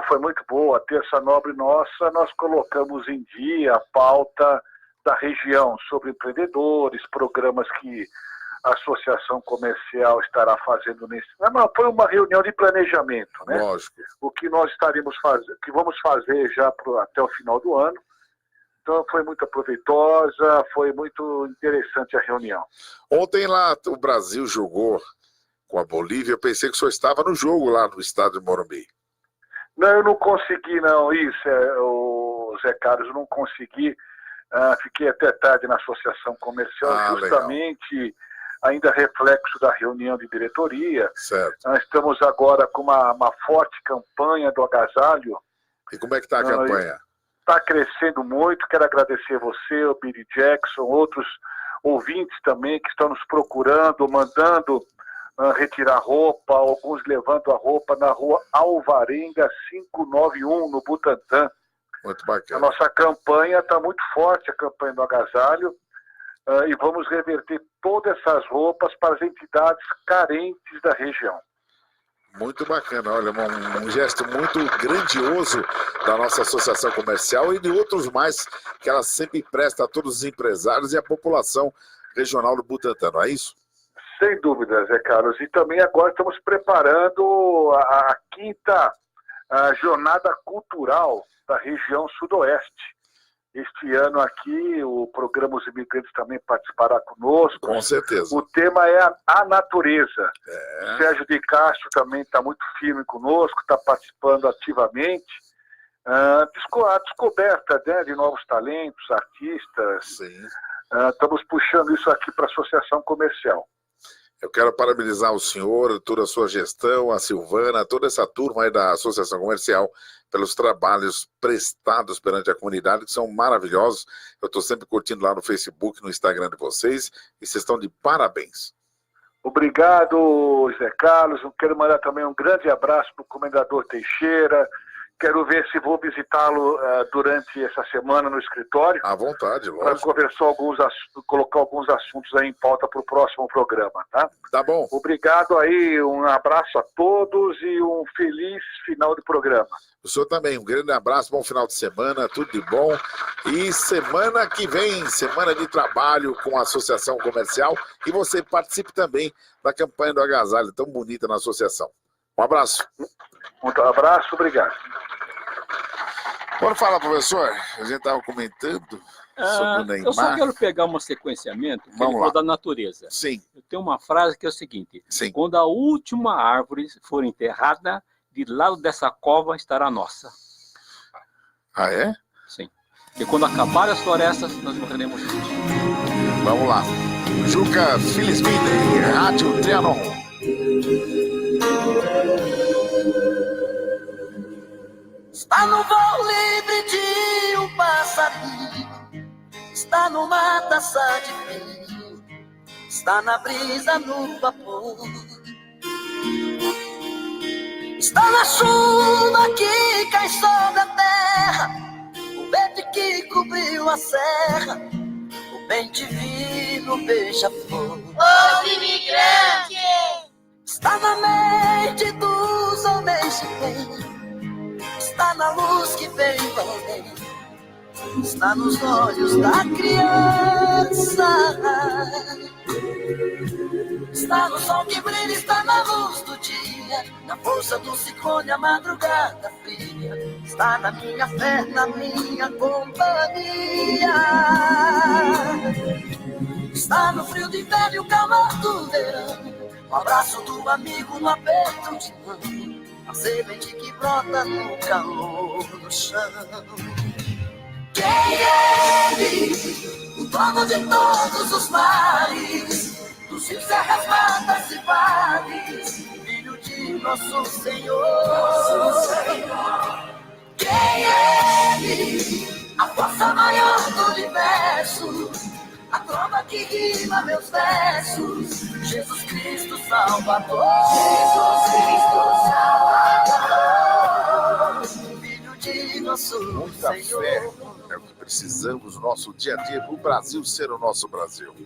Foi muito boa. A terça nobre nossa, nós colocamos em dia a pauta da região sobre empreendedores, programas que a associação comercial estará fazendo nesse... Não, foi uma reunião de planejamento, né? Lógico. O que nós estaremos fazendo, que vamos fazer já até o final do ano. Então foi muito proveitosa, foi muito interessante a reunião. Ontem lá o Brasil jogou com a Bolívia, eu pensei que o senhor estava no jogo lá no estádio de Morumbi. Não, eu não consegui, não. Isso, o Zé Carlos, eu não consegui. Fiquei até tarde na associação comercial, justamente ainda reflexo da reunião de diretoria. Certo. Nós estamos agora com uma forte campanha do agasalho. E como é que está a campanha? Está crescendo muito. Quero agradecer você, o Billy Jackson, outros ouvintes também que estão nos procurando, mandando retirar roupa, alguns levando a roupa na rua Alvarenga 591, no Butantã. Muito bacana. A nossa campanha está muito forte, a campanha do agasalho, e vamos reverter todas essas roupas para as entidades carentes da região. Muito bacana, olha, um gesto muito grandioso da nossa associação comercial e de outros mais que ela sempre presta a todos os empresários e a população regional do Butantã, não é isso? Sem dúvida, Zé Carlos. E também agora estamos preparando a quinta jornada cultural da região sudoeste. Este ano aqui, o programa Os Imigrantes também participará conosco. Com certeza. O tema é a natureza. O Sérgio de Castro também está muito firme conosco, está participando ativamente. A descoberta, né, de novos talentos, artistas. Sim. Estamos puxando isso aqui para a associação comercial. Eu quero parabenizar o senhor, toda a sua gestão, a Silvana, toda essa turma aí da Associação Comercial pelos trabalhos prestados perante a comunidade, que são maravilhosos. Eu estou sempre curtindo lá no Facebook, no Instagram de vocês, e vocês estão de parabéns. Obrigado, Zé Carlos. Eu quero mandar também um grande abraço para o Comendador Teixeira. Quero ver se vou visitá-lo durante essa semana no escritório. À vontade, lógico. Para conversar colocar alguns assuntos aí em pauta para o próximo programa, tá? Tá bom. Obrigado aí, um abraço a todos e um feliz final de programa. O senhor também, um grande abraço, bom final de semana, tudo de bom. E semana que vem, semana de trabalho com a Associação Comercial, e você participe também da campanha do agasalho, tão bonita na associação. Um abraço. Um abraço, obrigado. Bora falar, professor. A gente estava comentando sobre o Neymar. Eu só quero pegar um sequenciamento que ele falou da natureza. Sim. Eu tenho uma frase que é o seguinte. Sim. Quando a última árvore for enterrada, de lado dessa cova estará a nossa. Ah, é? Sim. E quando acabar as florestas, nós morreremos juntos. Vamos lá. Juca Filismine, Rádio Trianon. Está no voo livre de um passarinho, está numa taça de vinho, está na brisa, no vapor, está na chuva que cai sobre a terra, o vento que cobriu a serra, o bem divino beija-flor. Os imigrantes! Está na mente dos homens de bem, está na luz que vem do além, está nos olhos da criança, está no sol que brilha, está na luz do dia, na força do ciclone, a madrugada fria, está na minha fé, na minha companhia, está no frio do inverno e o calor do verão, o abraço do amigo no aperto de mão, a semente que brota no calor do chão. Quem é ele? O dono de todos os mares, dos rios, serras, matas e vales, filho de nosso Senhor. Quem é ele? A força maior do universo, a trova que rima meus versos, Jesus Cristo Salvador. Jesus Cristo Salvador, filho de nosso Muita Senhor. fé é o que precisamos no nosso dia a dia, para o Brasil ser o nosso Brasil.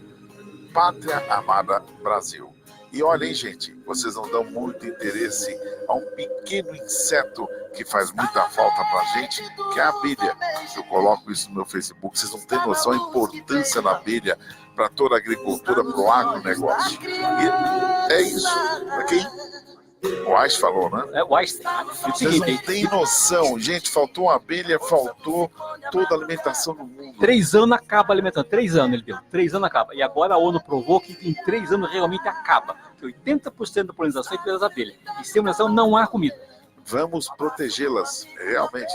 Pátria amada Brasil. E olhem, gente, vocês não dão muito interesse a um pequeno inseto que faz muita falta pra gente, que é a abelha. Eu coloco isso no meu Facebook, vocês não têm noção da importância da abelha para toda a agricultura, para o agronegócio. E é isso. Para quem? O Ais falou, né? É, o Ais. Vocês não têm noção. Gente, faltou uma abelha, faltou toda a alimentação do mundo. 3 anos acaba alimentando. 3 anos ele deu. 3 anos acaba. E agora a ONU provou que em 3 anos realmente acaba. Que 80% da polinização é pelas abelhas. E sem polinização não há comida. Vamos protegê-las, realmente.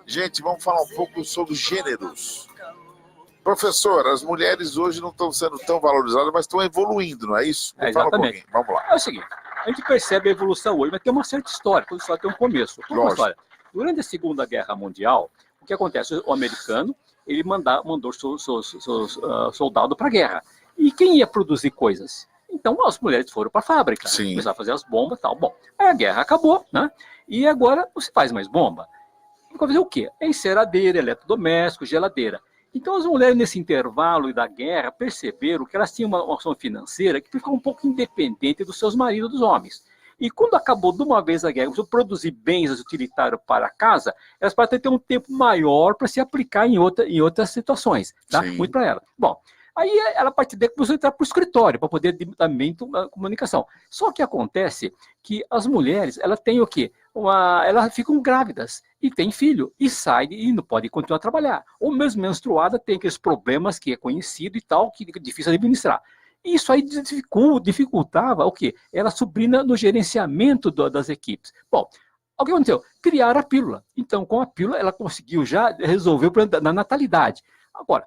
Gente, vamos falar um pouco sobre gêneros. Professor, as mulheres hoje não estão sendo tão valorizadas, mas estão evoluindo, não é isso? Exatamente. Vamos lá. É o seguinte, a gente percebe a evolução hoje, mas tem uma certa história, toda história tem um começo. Uma história. Durante a Segunda Guerra Mundial, o que acontece? O americano, ele mandou seus soldados para a guerra. E quem ia produzir coisas? Então as mulheres foram para a fábrica, começaram a fazer as bombas e tal. Bom, aí a guerra acabou, né? E agora você faz mais bomba. Vai fazer o quê? Enceradeira, eletrodoméstico, geladeira. Então as mulheres nesse intervalo da guerra perceberam que elas tinham uma ação financeira que ficava um pouco independente dos seus maridos, dos homens. E quando acabou de uma vez a guerra, começou a produzir bens utilitários para casa, elas passaram a ter um tempo maior para se aplicar em outras situações, tá? Muito para ela. Bom, aí ela, a partir daí, começou a entrar para o escritório, para poder também a comunicação. Só que acontece que as mulheres, elas têm o quê? Elas ficam grávidas e têm filho, e saem e não podem continuar a trabalhar. Ou mesmo menstruada, tem aqueles problemas que é conhecido e tal, que é difícil de administrar. Isso aí dificultava o quê? Ela subir no gerenciamento das equipes. Bom, o que aconteceu? Criaram a pílula. Então, com a pílula, ela conseguiu já resolver o problema da natalidade. Agora,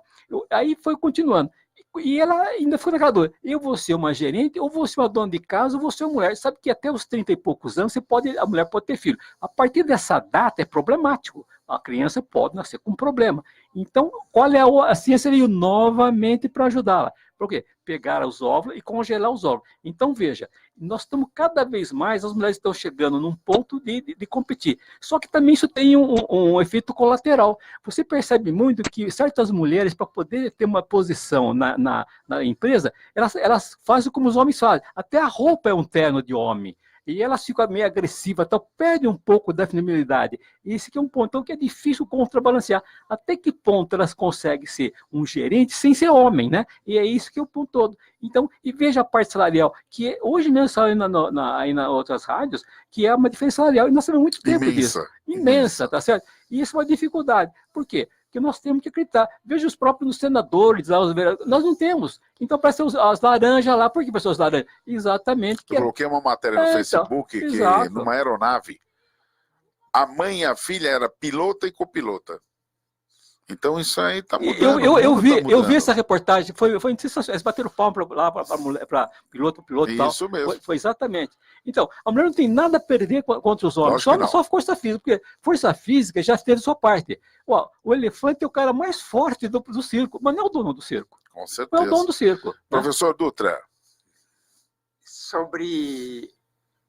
aí foi continuando. E ela ainda foi naquela dor. Eu vou ser uma gerente, ou vou ser uma dona de casa, ou vou ser uma mulher. Sabe que até os 30 e poucos anos a mulher pode ter filho. A partir dessa data é problemático. A criança pode nascer com um problema. Então, qual é a ciência veio novamente para ajudá-la? Por quê? Pegar os óvulos e congelar os óvulos. Então, veja, nós estamos cada vez mais, as mulheres estão chegando num ponto de competir. Só que também isso tem um efeito colateral. Você percebe muito que certas mulheres, para poder ter uma posição na empresa, elas fazem como os homens fazem. Até a roupa é um terno de homem. E elas ficam meio agressivas, então perde um pouco da feminilidade. E esse aqui é um ponto que é difícil contrabalancear. Até que ponto elas conseguem ser um gerente sem ser homem, né? E é isso que é o ponto todo. Então, e veja a parte salarial, que hoje mesmo saiu aí nas outras rádios, que é uma diferença salarial, e nós temos muito tempo disso. Imensa, tá certo? E isso é uma dificuldade. Por quê? Que nós temos que acreditar. Veja os próprios senadores, lá, os vereadores, nós não temos. Então, parece as laranjas lá. Por que pessoas laranjas? Exatamente. Eu coloquei uma matéria no Facebook que numa aeronave, a mãe e a filha era pilota e copilota. Então, isso aí está mudando. Eu vi essa reportagem, foi sensacional. Eles bateram palma para piloto e tal. Isso mesmo. Foi exatamente. Então, a mulher não tem nada a perder contra os homens, só força física, porque força física já teve sua parte. O elefante é o cara mais forte do circo, mas não é o dono do circo. Com certeza. Não é o dono do circo. Professor Dutra. Sobre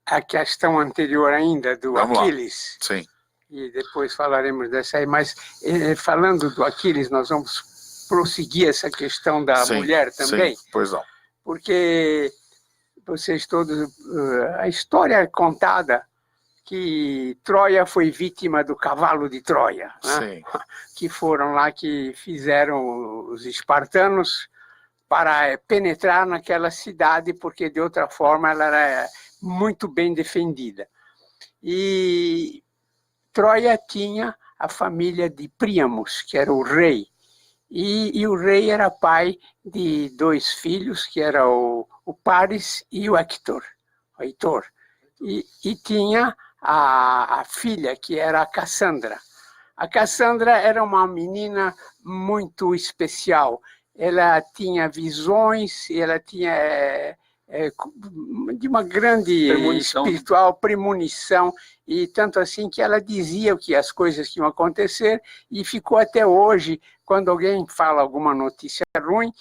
a questão anterior ainda do Aquiles. Sim. E depois falaremos dessa aí, mas falando do Aquiles, nós vamos prosseguir essa questão da mulher também. Sim, pois não. Porque vocês todos, a história é contada que Troia foi vítima do cavalo de Troia, né? Que foram lá que fizeram os espartanos para penetrar naquela cidade, porque de outra forma ela era muito bem defendida. E Troia tinha a família de Príamos, que era o rei. E o rei era pai de 2 filhos, que era o Paris e o Heitor. E tinha a filha, que era a Cassandra. A Cassandra era uma menina muito especial. Ela tinha visões, ela tinha de uma grande espiritual premonição, e tanto assim que ela dizia o que as coisas que iam acontecer, e ficou até hoje, quando alguém fala alguma notícia ruim,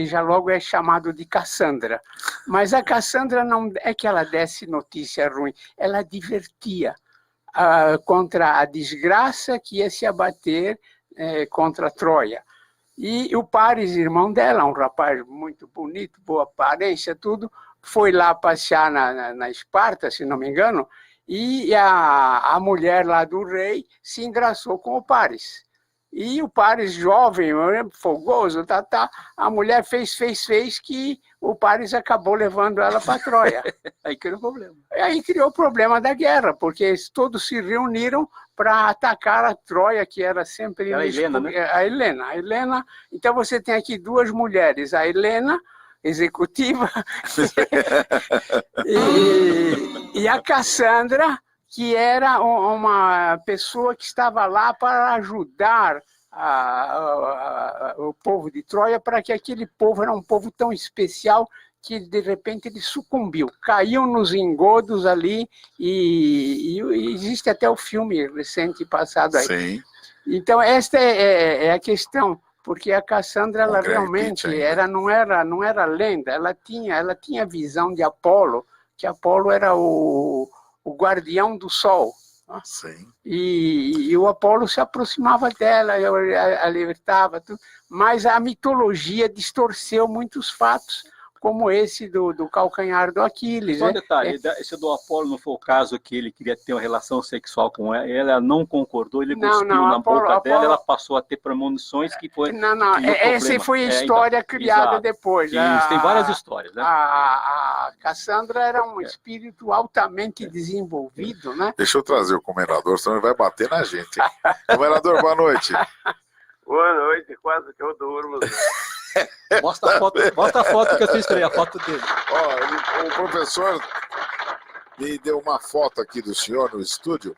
já logo é chamado de Cassandra. Mas a Cassandra não é que ela desse notícia ruim, ela divertia contra a desgraça que ia se abater contra Troia. E o Paris, irmão dela, um rapaz muito bonito, boa aparência, tudo, foi lá passear na Esparta, se não me engano, e a mulher lá do rei se engraçou com o Paris. E o Paris jovem, fogoso, a mulher fez que o Paris acabou levando ela para Troia. Aí criou o problema. Aí criou o problema da guerra, porque todos se reuniram para atacar a Troia, que era sempre... Era a Helena, né? A Helena. Então você tem aqui duas mulheres, a Helena, executiva, e a Cassandra, que era uma pessoa que estava lá para ajudar o povo de Troia, para que aquele povo era um povo tão especial que, de repente, ele sucumbiu. Caiu nos engodos ali, e existe até o filme recente passado aí. Sim. Então, esta é a questão, porque a Cassandra, ela realmente não era lenda, ela tinha a visão de Apolo, que Apolo era o guardião do sol. Sim. E o Apolo se aproximava dela, alertava, mas a mitologia distorceu muitos fatos, como esse do calcanhar do Aquiles. Só um detalhe, esse do Apolo não foi o caso que ele queria ter uma relação sexual com ela, ela não concordou, ele cuspiu na boca dela, ela passou a ter premonições que foi... Não, essa foi a história criada depois. Isso, tem várias histórias, né? A Cassandra era um espírito altamente desenvolvido, né? Deixa eu trazer o comendador, senão ele vai bater na gente. Comendador, boa noite. Boa noite, quase que eu durmo. Mostra a foto que eu fiz, a foto dele. Ó, o professor me deu uma foto aqui do senhor no estúdio.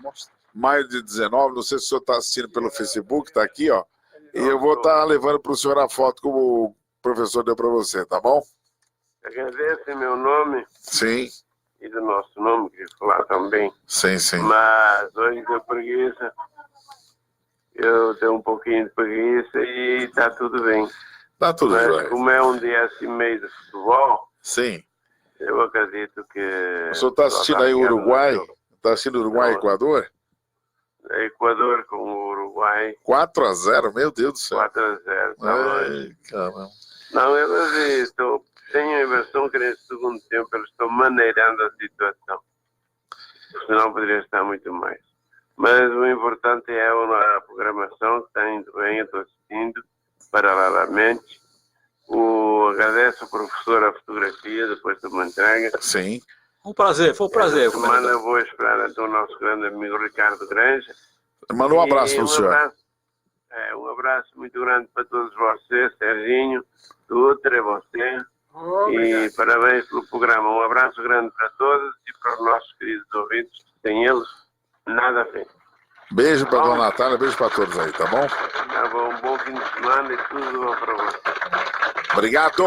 Mostra. Maio de 19, não sei se o senhor está assistindo pelo Facebook, está aqui, ó. E eu vou estar levando para o senhor a foto que o professor deu para você, tá bom? Agradece meu nome. Sim. E do nosso nome, que falar também. Sim, sim. Mas hoje deu preguiça. Eu tenho um pouquinho de preguiça e está tudo bem. Tá tudo bem. Mas como é um dia assim meio de futebol, sim, eu acredito que... O senhor está assistindo aí o Uruguai? Está assistindo o Uruguai e Equador? Equador com o Uruguai. 4-0, meu Deus do céu. 4-0, tá longe. Caramba. Não, eu tenho a impressão que nesse segundo tempo eles estão maneirando a situação. Senão poderia estar muito mais. Mas o importante é a programação, que está indo bem, eu estou assistindo paralelamente. Agradeço ao professor a fotografia, depois de uma entrega. Sim. Foi um prazer. Esta semana eu vou esperar então o nosso grande amigo Ricardo Granja. Manda um abraço para o senhor. Um abraço muito grande para todos vocês, Serginho, Dutra, você. E parabéns pelo programa. Um abraço grande para todos e para os nossos queridos ouvintes, que sem eles nada feito. Beijo para a dona Natália, beijo para todos aí, tá bom? Tá bom, um bom fim de semana e tudo bom para você. Obrigado.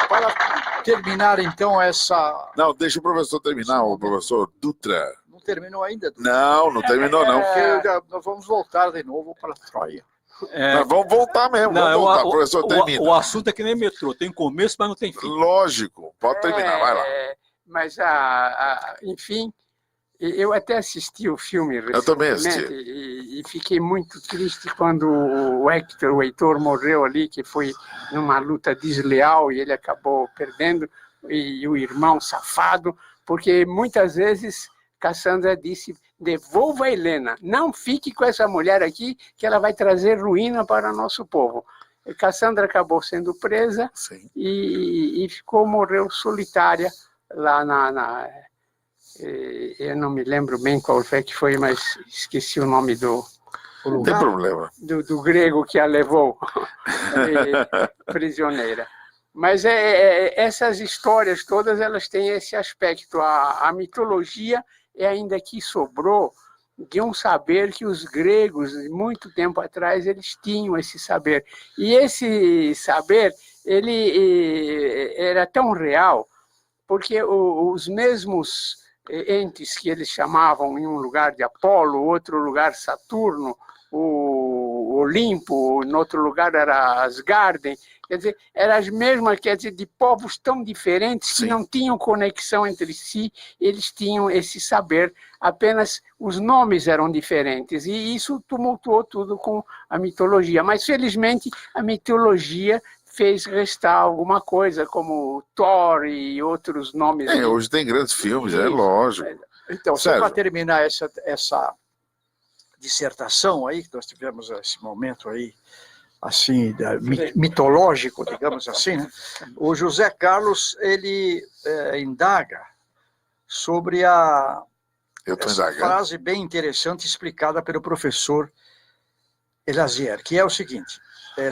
Para terminar então essa... Não, deixa o professor terminar, o professor Dutra. Não terminou ainda? Dutra. Não terminou não. Nós vamos voltar de novo para Troia. Nós vamos voltar mesmo, professor, termina. O assunto é que nem metrô, tem começo, mas não tem fim. Lógico, pode terminar, vai lá. Mas, enfim, eu até assisti o filme recentemente. Eu também assisti. E fiquei muito triste quando o Heitor morreu ali, que foi numa luta desleal e ele acabou perdendo, e o irmão safado, porque muitas vezes Cassandra disse: devolva a Helena, não fique com essa mulher aqui, que ela vai trazer ruína para o nosso povo. E Cassandra acabou sendo presa e morreu solitária lá eu não me lembro bem qual foi, mas esqueci o nome do lugar. Não tem problema. Do grego que a levou prisioneira. Mas essas histórias todas, elas têm esse aspecto. A mitologia ainda que sobrou de um saber que os gregos, muito tempo atrás, eles tinham esse saber. E esse saber, ele era tão real, porque os mesmos entes que eles chamavam em um lugar de Apolo, outro lugar Saturno, o Olimpo, em outro lugar era Asgarden, quer dizer, eram as mesmas, quer dizer, de povos tão diferentes que não tinham conexão entre si, eles tinham esse saber, apenas os nomes eram diferentes, e isso tumultuou tudo com a mitologia, mas felizmente a mitologia fez restar alguma coisa, como Thor e outros nomes. Hoje tem grandes filmes, é lógico. Então, só para terminar essa dissertação aí, que nós tivemos esse momento aí, assim, mitológico, digamos assim, né? O José Carlos, ele indaga sobre essa frase bem interessante explicada pelo professor Elazier, que é o seguinte,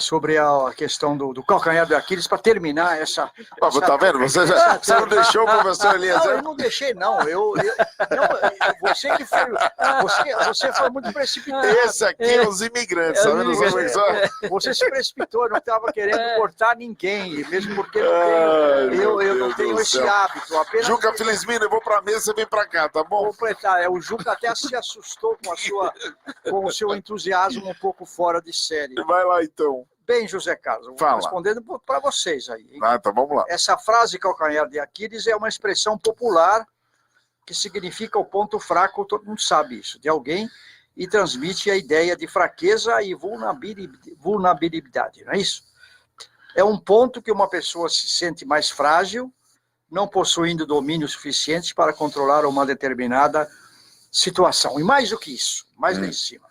sobre a questão do calcanhar de Aquiles, para terminar essa... Tá vendo? Você não deixou o professor Eliezer? Não, eu não deixei, não. Você que foi... Você foi muito precipitado. Esse aqui é os imigrantes, tá vendo? Você se precipitou, eu não estava querendo cortar ninguém, mesmo porque eu não tenho esse hábito. Apenas... Juca Felizmino, eu vou para a mesa, você vem para cá, tá bom? Completar. O Juca até se assustou com o seu entusiasmo um pouco fora de série. Vai lá, então. Bem, José Carlos, eu vou respondendo para vocês aí. Hein? Então vamos lá. Essa frase calcanhar de Aquiles é uma expressão popular que significa o ponto fraco, todo mundo sabe isso, de alguém, e transmite a ideia de fraqueza e vulnerabilidade, não é isso? É um ponto que uma pessoa se sente mais frágil, não possuindo domínio suficiente para controlar uma determinada situação. E mais do que isso, mais lá em cima.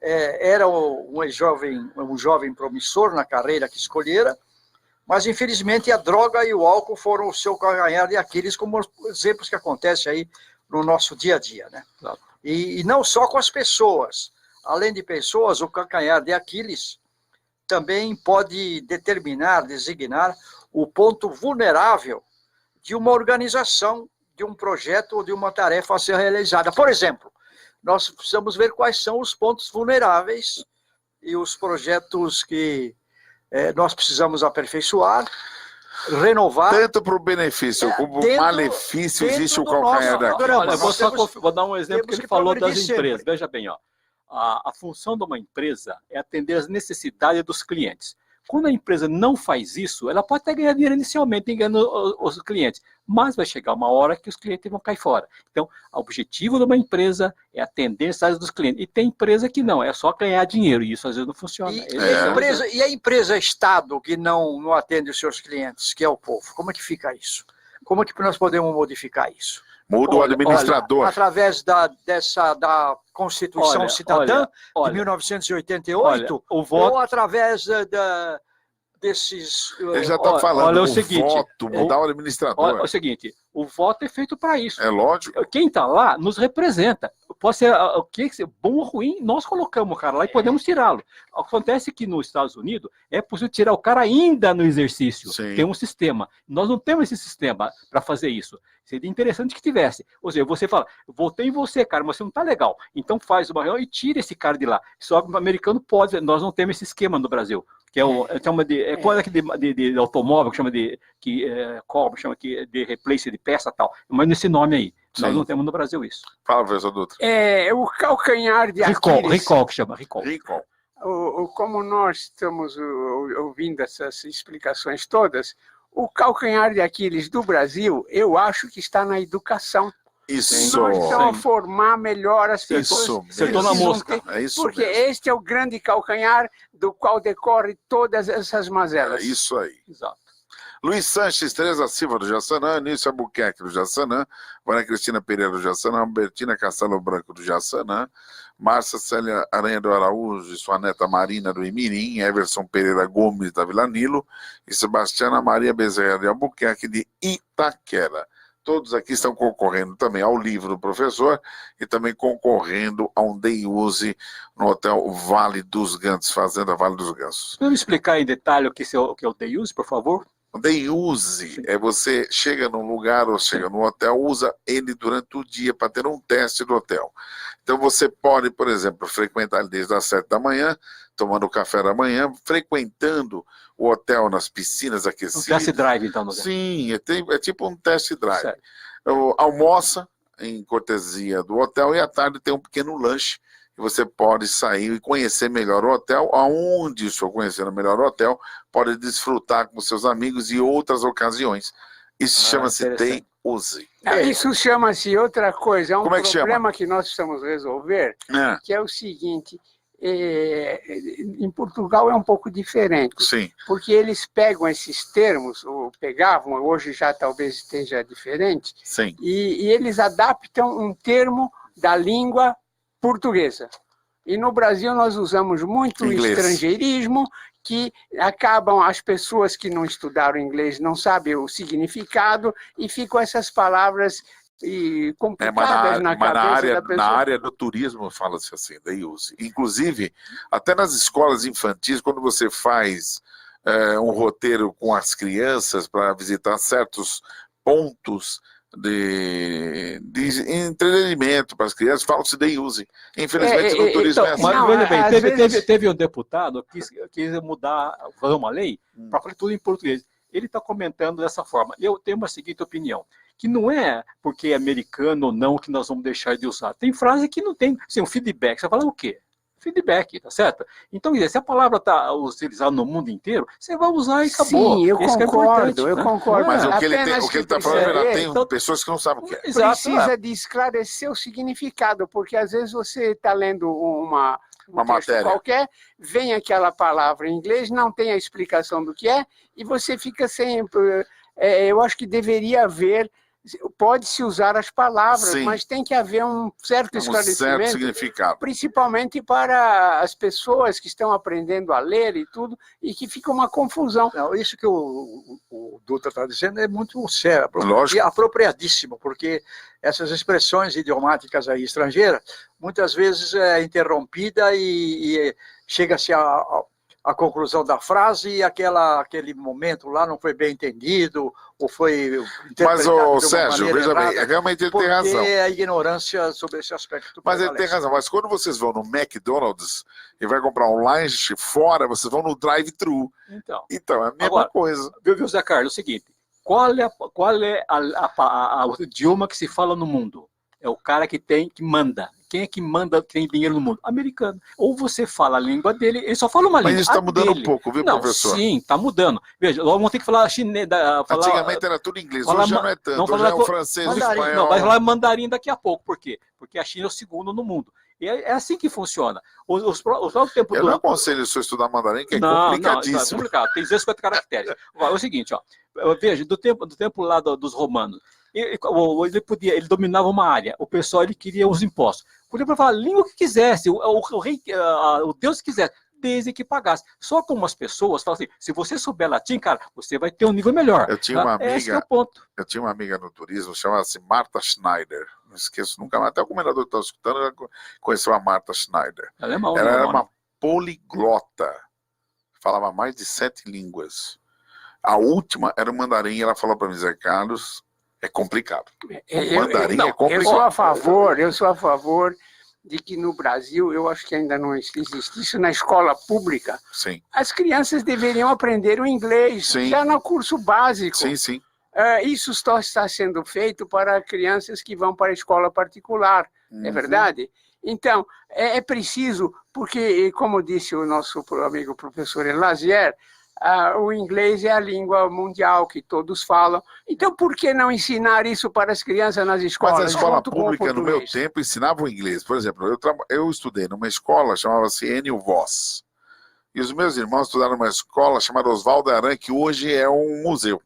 Era um jovem promissor na carreira que escolhera, mas infelizmente a droga e o álcool foram o seu calcanhar de Aquiles, como exemplos que acontecem aí no nosso dia a dia, né? E não só com as pessoas. Além de pessoas, o calcanhar de Aquiles também pode designar o ponto vulnerável de uma organização, de um projeto ou de uma tarefa a ser realizada. Por exemplo, nós precisamos ver quais são os pontos vulneráveis e os projetos que nós precisamos aperfeiçoar, renovar. Tanto para o benefício como para o malefício existe o calcanhar da Aquiles. Olha, vou dar um exemplo que ele falou das empresas. Veja bem, a função de uma empresa é atender às necessidades dos clientes. Quando a empresa não faz isso, ela pode até ganhar dinheiro inicialmente enganando os clientes, mas vai chegar uma hora que os clientes vão cair fora. Então, o objetivo de uma empresa é atender as necessidades dos clientes. E tem empresa que não, é só ganhar dinheiro, e isso às vezes não funciona. E a empresa Estado que não atende os seus clientes, que é o povo, como é que fica isso? Como é que nós podemos modificar isso? Muda o administrador. Através da Constituição Cidadã de 1988, ou através desses... Ele já está falando, voto, mudar o administrador. Olha, é o seguinte, o voto é feito para isso. É lógico. Quem está lá nos representa. Pode ser o que bom ou ruim, nós colocamos o cara lá e podemos tirá-lo. Acontece que nos Estados Unidos é possível tirar o cara ainda no exercício. Sim. Tem um sistema. Nós não temos esse sistema para fazer isso. Seria interessante que tivesse. Ou seja, você fala, votei em você, cara, mas você não está legal. Então faz uma reunião e tira esse cara de lá. Só que o americano pode, nós não temos esse esquema no Brasil. Que qual é aquele de automóvel que chama de replace de peça e tal. Mas nesse nome aí. Sim. Nós não temos no Brasil isso. Fala, professor Dutra. O calcanhar de Aquiles. Recall que chama, recall. Como nós estamos ouvindo essas explicações todas, o calcanhar de Aquiles do Brasil, eu acho que está na educação. Isso. Nós precisamos formar melhor as pessoas. Acertou na mosca. É isso porque mesmo. Este é o grande calcanhar do qual decorre todas essas mazelas. É isso aí. Exato. Luiz Sanches, Tereza Silva do Jaçanã, Anício Albuquerque do Jaçanã, Maria Cristina Pereira do Jaçanã, Albertina Castelo Branco do Jaçanã, Márcia Célia Aranha do Araújo e sua neta Marina do Imirim, Everson Pereira Gomes da Vila Nilo e Sebastiana Maria Bezerra de Albuquerque de Itaquera. Todos aqui estão concorrendo também ao livro do professor e também concorrendo a um day use no Hotel Vale dos Gansos, Fazenda Vale dos Gansos. Pode me explicar em detalhe o que é o day use, por favor? O day use é você chega num lugar ou chega num hotel, usa ele durante o dia para ter um teste do hotel. Então você pode, por exemplo, frequentar ele desde as 7 da manhã, tomando o café da manhã, frequentando o hotel nas piscinas aquecidas. Um test drive, então. Sim, é tipo um test drive. Almoça em cortesia do hotel e à tarde tem um pequeno lanche que você pode sair e conhecer melhor o hotel, aonde o senhor conhecendo melhor o hotel, pode desfrutar com seus amigos e outras ocasiões. Isso chama-se day use. Isso chama-se outra coisa, é um problema que que nós precisamos resolver, que é o seguinte, em Portugal é um pouco diferente, sim, porque eles pegam esses termos, ou pegavam, hoje já talvez esteja diferente, sim, e eles adaptam um termo da língua portuguesa. E no Brasil nós usamos muito o Inglês. estrangeirismo, que acabam, as pessoas que não estudaram inglês não sabem o significado e ficam essas palavras complicadas na cabeça da pessoa. Na área do turismo fala-se assim, daí use. Inclusive, até nas escolas infantis, quando você faz um roteiro com as crianças para visitar certos pontos de entretenimento para as crianças, fala-se daí use. Infelizmente, no turismo é assim. Mas, veja bem, teve um deputado que quis mudar, fazer uma lei para falar tudo em português. Ele está comentando dessa forma. Eu tenho uma seguinte opinião, que não é porque é americano ou não que nós vamos deixar de usar. Tem frase que não tem, assim, um feedback. Você fala o quê? Feedback, tá certo? Então, se a palavra está utilizada no mundo inteiro, você vai usar e acabou. Sim, eu concordo, né? concordo. Mas o que ele está falando, tem então, pessoas que não sabem o que é. Precisa de esclarecer o significado, porque às vezes você está lendo uma matéria qualquer, vem aquela palavra em inglês, não tem a explicação do que é, e você fica sem... eu acho que deveria haver... Pode-se usar as palavras, Sim, mas tem que haver um certo esclarecimento, certo significado, principalmente para as pessoas que estão aprendendo a ler e tudo, e que fica uma confusão. Não, isso que o Dutra está dizendo é muito sério, lógico, e apropriadíssimo, porque essas expressões idiomáticas aí estrangeiras, muitas vezes é interrompida e chega-se a conclusão da frase e aquele momento lá não foi bem entendido ou foi interpretado. Mas, Sérgio, veja bem, realmente ele tem razão. Porque a ignorância sobre esse aspecto. Mas ele tem razão, mas quando vocês vão no McDonald's e vai comprar um lanche fora, vocês vão no drive-thru. Então, é a mesma coisa. Viu, Zé Carlos, é o seguinte, qual é o idioma que se fala no mundo? É o cara que manda. Quem é que manda, que tem dinheiro no mundo? Americano. Ou você fala a língua dele, ele só fala uma língua. Mas isso está mudando um pouco, viu, professor? Sim, está mudando. Veja, nós vamos ter que falar chinês. Antigamente era tudo inglês, hoje já não é tanto. Hoje é o francês, o espanhol. Não, vai falar mandarim daqui a pouco. Por quê? Porque a China é o segundo no mundo. E é assim que funciona. Eu não aconselho se eu estudar mandarim, que é complicadíssimo. Não, é complicado. Tem 250 caracteres. Agora, é o seguinte, ó, veja, do tempo lá dos romanos, ele dominava uma área, o pessoal ele queria os impostos. Podia falar a língua que quisesse, o rei, o Deus que quisesse, desde que pagasse. Só como as pessoas falam assim, se você souber latim, cara, você vai ter um nível melhor. Eu tinha uma amiga, esse é o ponto. Eu tinha uma amiga no turismo, chamava-se Marta Schneider. Não esqueço nunca mais. Até o comendador que estava escutando, ela conheceu a Marta Schneider. Ela era uma poliglota. Falava mais de 7 línguas. A última era o mandarim, ela falou para mim, Zé Carlos, é complicado. O mandarim é complicado. Eu sou a favor de que no Brasil, eu acho que ainda não existe isso na escola pública. Sim. As crianças deveriam aprender o inglês, já no curso básico. Sim, sim. Isso só está sendo feito para crianças que vão para a escola particular, é verdade? Então, é preciso, porque, como disse o nosso amigo professor Lazier, o inglês é a língua mundial que todos falam. Então, por que não ensinar isso para as crianças nas escolas? Mas a escola pública, no meu tempo, ensinava o inglês. Por exemplo, eu estudei numa escola, chamava-se Enio Voss. E os meus irmãos estudaram numa escola chamada Oswaldo Aranha, que hoje é um museu.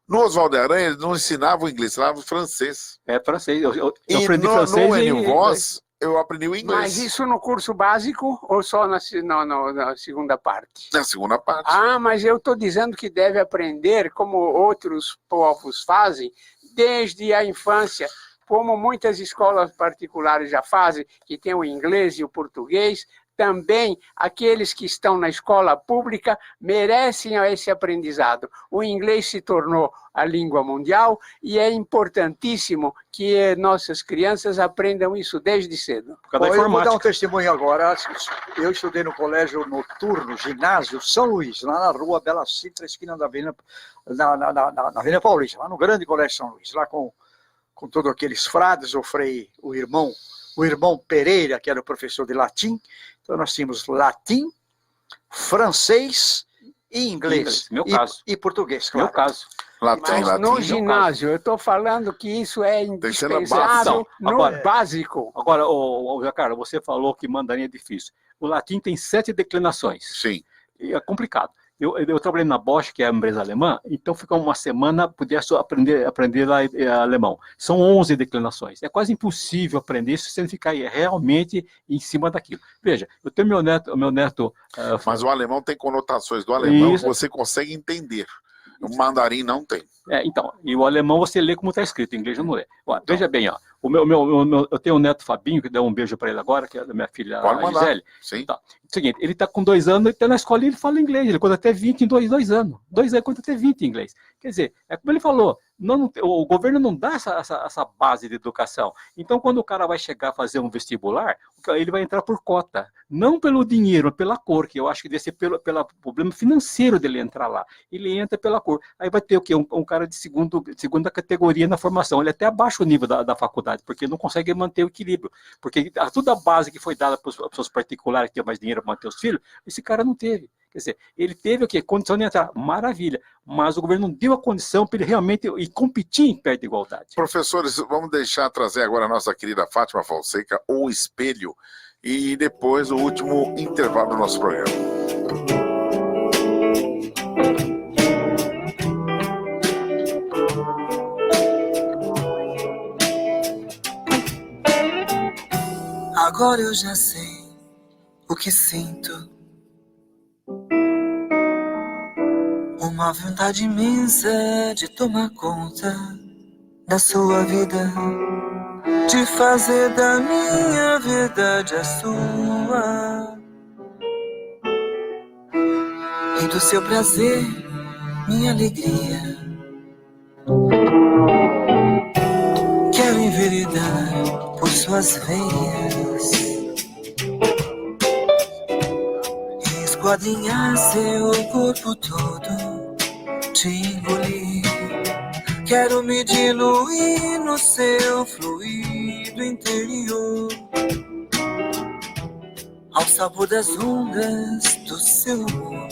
No Oswaldo Aranha, eles não ensinavam inglês, ensinavam francês. É francês. Eu aprendi francês. No Enio Voss, eu aprendi o inglês. Mas isso no curso básico ou só na segunda parte? Na segunda parte. Ah, mas eu estou dizendo que deve aprender como outros povos fazem desde a infância, como muitas escolas particulares já fazem, que tem o inglês e o português. Também aqueles que estão na escola pública merecem esse aprendizado. O inglês se tornou a língua mundial e é importantíssimo que nossas crianças aprendam isso desde cedo. Eu vou dar um testemunho agora. Eu estudei no colégio noturno, ginásio São Luís, lá na rua Bela Sintra, esquina da Avenida, na Avenida Paulista, lá no grande colégio São Luís, lá com todos aqueles frades, o irmão Pereira, que era o professor de latim. Então nós tínhamos latim, francês e inglês. Meu caso. E português, claro. Meu caso. Mas no ginásio, eu estou falando que isso é indispensável no básico. Agora, Zé Carlos, você falou que mandarim é difícil. O latim tem 7 declinações. Sim. E é complicado. Eu trabalhei na Bosch, que é a empresa alemã, então fica uma semana, podia só aprender lá alemão. São 11 declinações. É quase impossível aprender isso sem ficar realmente em cima daquilo. Veja, eu tenho meu neto... Mas o alemão tem conotações do alemão isso. que você consegue entender. O mandarim não tem. Então, e o alemão você lê como está escrito, em inglês não lê. Ó, veja bem, ó, eu tenho um neto Fabinho, que deu um beijo para ele agora, que é da minha filha, a Gisele. Sim. Tá. Seguinte, ele está com 2 anos, ele está na escola e ele fala inglês, ele conta até 20 em 2 anos. 2 anos conta até 20 em inglês. Quer dizer, é como ele falou, o governo não dá essa base de educação. Então, quando o cara vai chegar a fazer um vestibular, ele vai entrar por cota. Não pelo dinheiro, pela cor, que eu acho que deve ser pelo problema financeiro dele entrar lá. Ele entra pela cor. Aí vai ter o quê? Um cara de segunda categoria na formação. Ele até abaixa o nível da faculdade, porque não consegue manter o equilíbrio. Porque toda a base que foi dada para as pessoas particulares que tinham mais dinheiro para manter os filhos, esse cara não teve. Quer dizer, ele teve o quê? Condição de entrar. Maravilha. Mas o governo não deu a condição para ele realmente competir em pé de igualdade. Professores, vamos trazer agora a nossa querida Fátima Fonseca, O Espelho, e depois o último intervalo do nosso programa. Agora eu já sei o que sinto. Uma vontade imensa de tomar conta da sua vida, de fazer da minha verdade a sua, e do seu prazer minha alegria. Quero enveredar por suas veias, esquadrinhar seu corpo todo, te engolir. Quero me diluir no seu fluido interior, ao sabor das ondas do seu amor.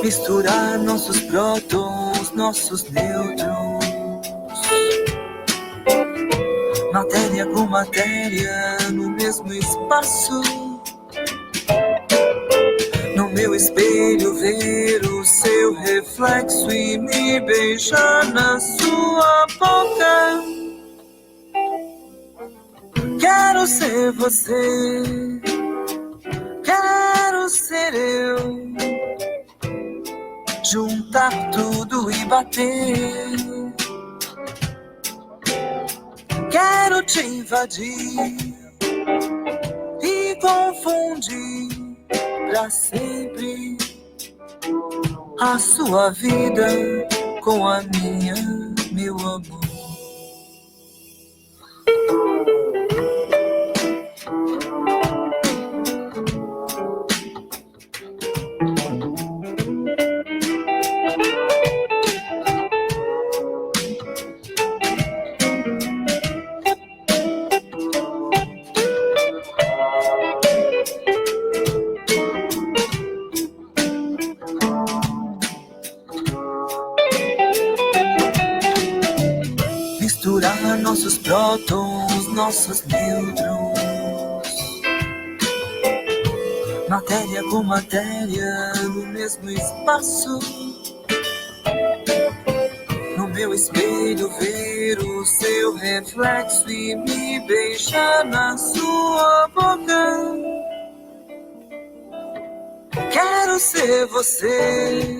Misturar nossos prótons, nossos nêutrons, matéria com matéria no mesmo espaço. No meu espelho ver o seu reflexo e me beijar na sua boca. Quero ser você, quero ser eu, juntar tudo e bater. Quero te invadir e confundir pra sempre a sua vida com a minha, meu amor. Misturar nossos prótons, nossos nêutrons, matéria com matéria no mesmo espaço. No meu espelho ver o seu reflexo e me beijar na sua boca. Quero ser você.